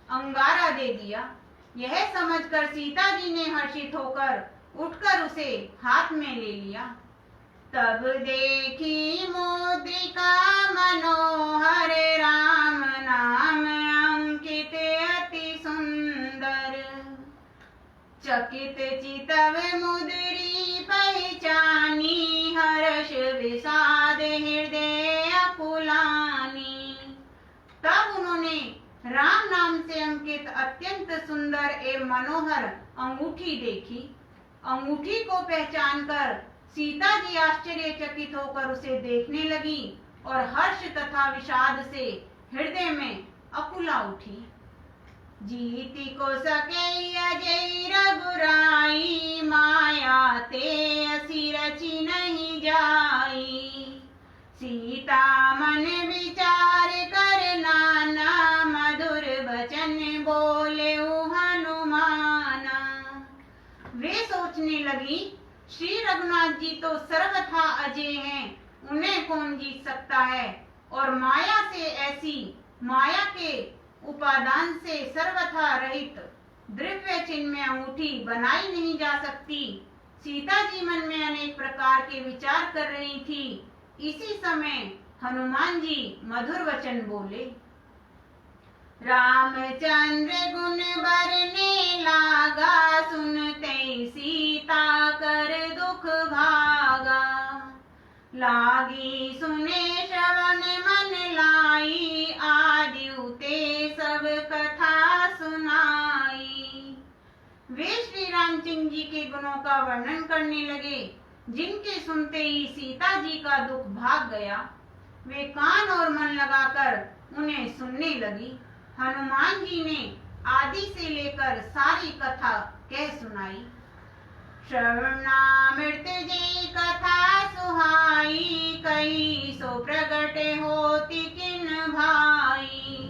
अंगारा दे दिया। यह समझकर सीता जी ने हर्षित होकर उठकर उसे हाथ में ले लिया। तब देखी मुद्रिका मनोहर, राम नाम अंकित अति सुंदर। चकित चितव मुद्री पहचानी, हर्ष विषाद हृदय अकुलानी। तब उन्होंने राम नाम से अंकित अत्यंत सुंदर एवं मनोहर अंगूठी देखी। अंगूठी को पहचानकर सीता जी आश्चर्यचकित होकर उसे देखने लगी और हर्ष तथा विषाद से हृदय में अकुला उठी। जीति को सके अजय रघुराई, माया ते असी रची नहीं जाई। सीता मन विचार कर नाना, मधुर वचन बोले हनुमाना। वे सोचने लगी, श्री रघुनाथ जी तो सर्वथा अजय हैं, उन्हें कौन जीत सकता है। और माया से ऐसी, माया के उपादान से सर्वथा रहित द्रव्य चिन्ह में अंगूठी बनाई नहीं जा सकती। सीता जी मन में अनेक प्रकार के विचार कर रही थी। इसी समय हनुमान जी मधुर वचन बोले। रामचंद्र गुण बरने लागा, सुनते सीता कर दुख भागा। लागी सुने श्रवण मन लाई, आदि उते सब कथा सुनाई। वे श्री रामचंद्र जी के गुणों का वर्णन करने लगे, जिनके सुनते ही सीता जी का दुख भाग गया। वे कान और मन लगाकर उन्हें सुनने लगी। हनुमान जी ने आदि से लेकर सारी कथा कह सुनाई। श्रवणामृत जी कथा सुहाई, कही सो प्रगट होती किन भाई।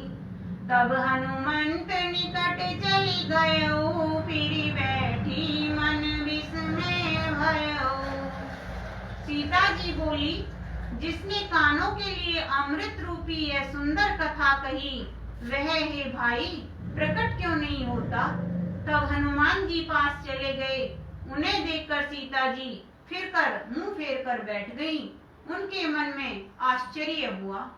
तब हनुमंत निकट चली गयो, फिर बैठी मन विस्मय भयो। सीता जी बोली, जिसने कानों के लिए अमृत रूपी यह सुंदर कथा कही, वह हे भाई प्रकट क्यों नहीं होता। तब हनुमान जी पास चले गए। उन्हें देखकर सीता जी फिरकर मुंह फेर कर बैठ गई। उनके मन में आश्चर्य हुआ।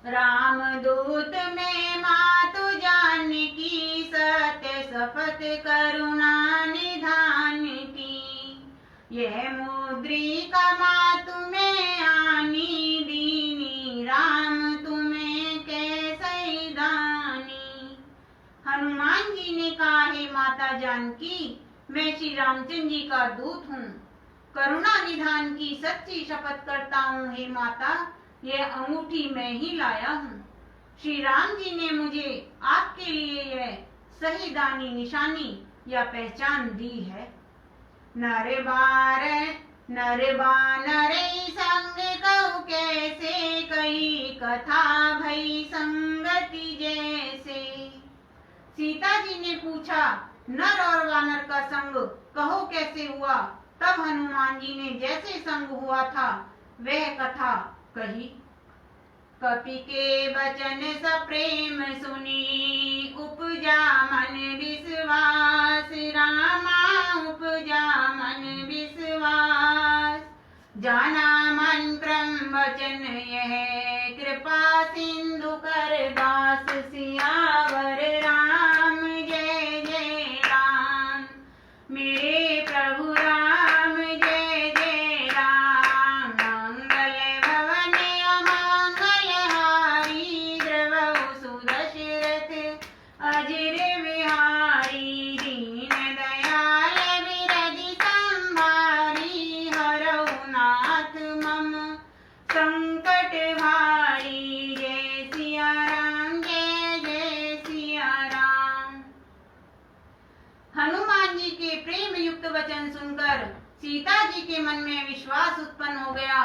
राम दूत में मातु जानकी, सत्य शपथ करुणा निधान की। यह मुद्रिका मातु में आनी, दीनी राम तुम्हें कैसे दानी। हनुमान जी ने कहा, हे माता जानकी, मैं श्री रामचंद्र जी का दूत हूँ। करुणा निधान की सच्ची शपथ करता हूँ, हे माता, यह अंगूठी मैं ही लाया हूँ। श्री राम जी ने मुझे आपके लिए यह सही दानी निशानी या पहचान दी है। नर बानर संग कहु कैसे, कही कथा भई संगति जैसे। सीता जी ने पूछा, नर और वानर का संग कहो कैसे हुआ। तब हनुमान जी ने जैसे संग हुआ था वह कथा कही। कपि के वचन सप्रेम सुनी, उपजा मन विश्वास, रामा उपजा मन विश्वास। जाना मन ब्रह्म वचन यह, कृपा सिंधु कर दास, सियावर राम जय जय राम। मेरे प्रभु राम जय जय राम। मंगल भवन अमंगल हारी, द्रवहु सुदशरथ अजिर बिहारी। दीन दयाल बिरधि संभारी, हरहु नाथ मम संकट भारी। जय सिया राम जय जय सिया राम। हनुमान जी के प्रेम युक्त वचन सुनकर सीता जी के मन में विश्वास उत्पन्न हो गया।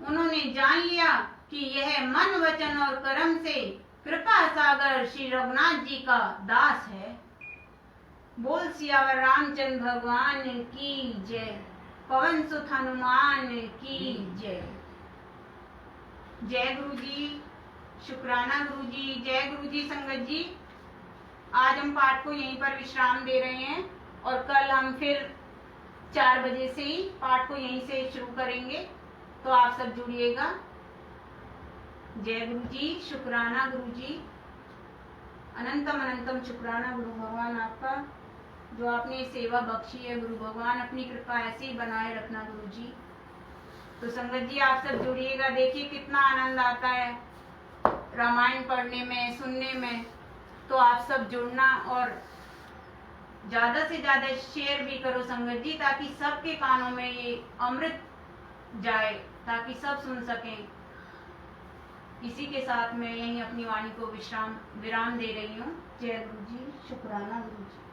उन्होंने जान लिया कि यह मन वचन और कर्म से कृपा सागर श्री रघुनाथ जी का दास है। बोल सियावर रामचंद्र भगवान की जय। पवन सुत हनुमान की जय। जय गुरु जी, शुक्राना गुरु जी, जय गुरु जी। संगत जी, आज हम पाठ को यहीं पर विश्राम दे रहे हैं और कल हम फिर 4 बजे से ही पाठ को यहीं से शुरू करेंगे, तो आप सब जुड़िएगा। जय गुरु जी, शुक्राना गुरु जी। अनंतम अनंतम शुक्राना गुरु भगवान आपका, जो आपने सेवा बख्शी है। गुरु भगवान अपनी कृपा ऐसे ही बनाए रखना गुरु जी। तो संगत जी, आप सब जुड़िएगा। देखिए कितना आनंद आता है रामायण पढ़ने में, सुनने में। तो आप सब जुड़ना और ज्यादा से ज्यादा शेयर भी करो संगत जी, ताकि सबके कानों में ये अमृत जाए, ताकि सब सुन सकें। इसी के साथ मैं यहीं अपनी वाणी को विराम दे रही हूँ। जय गुरु जी, शुक्राना गुरु जी।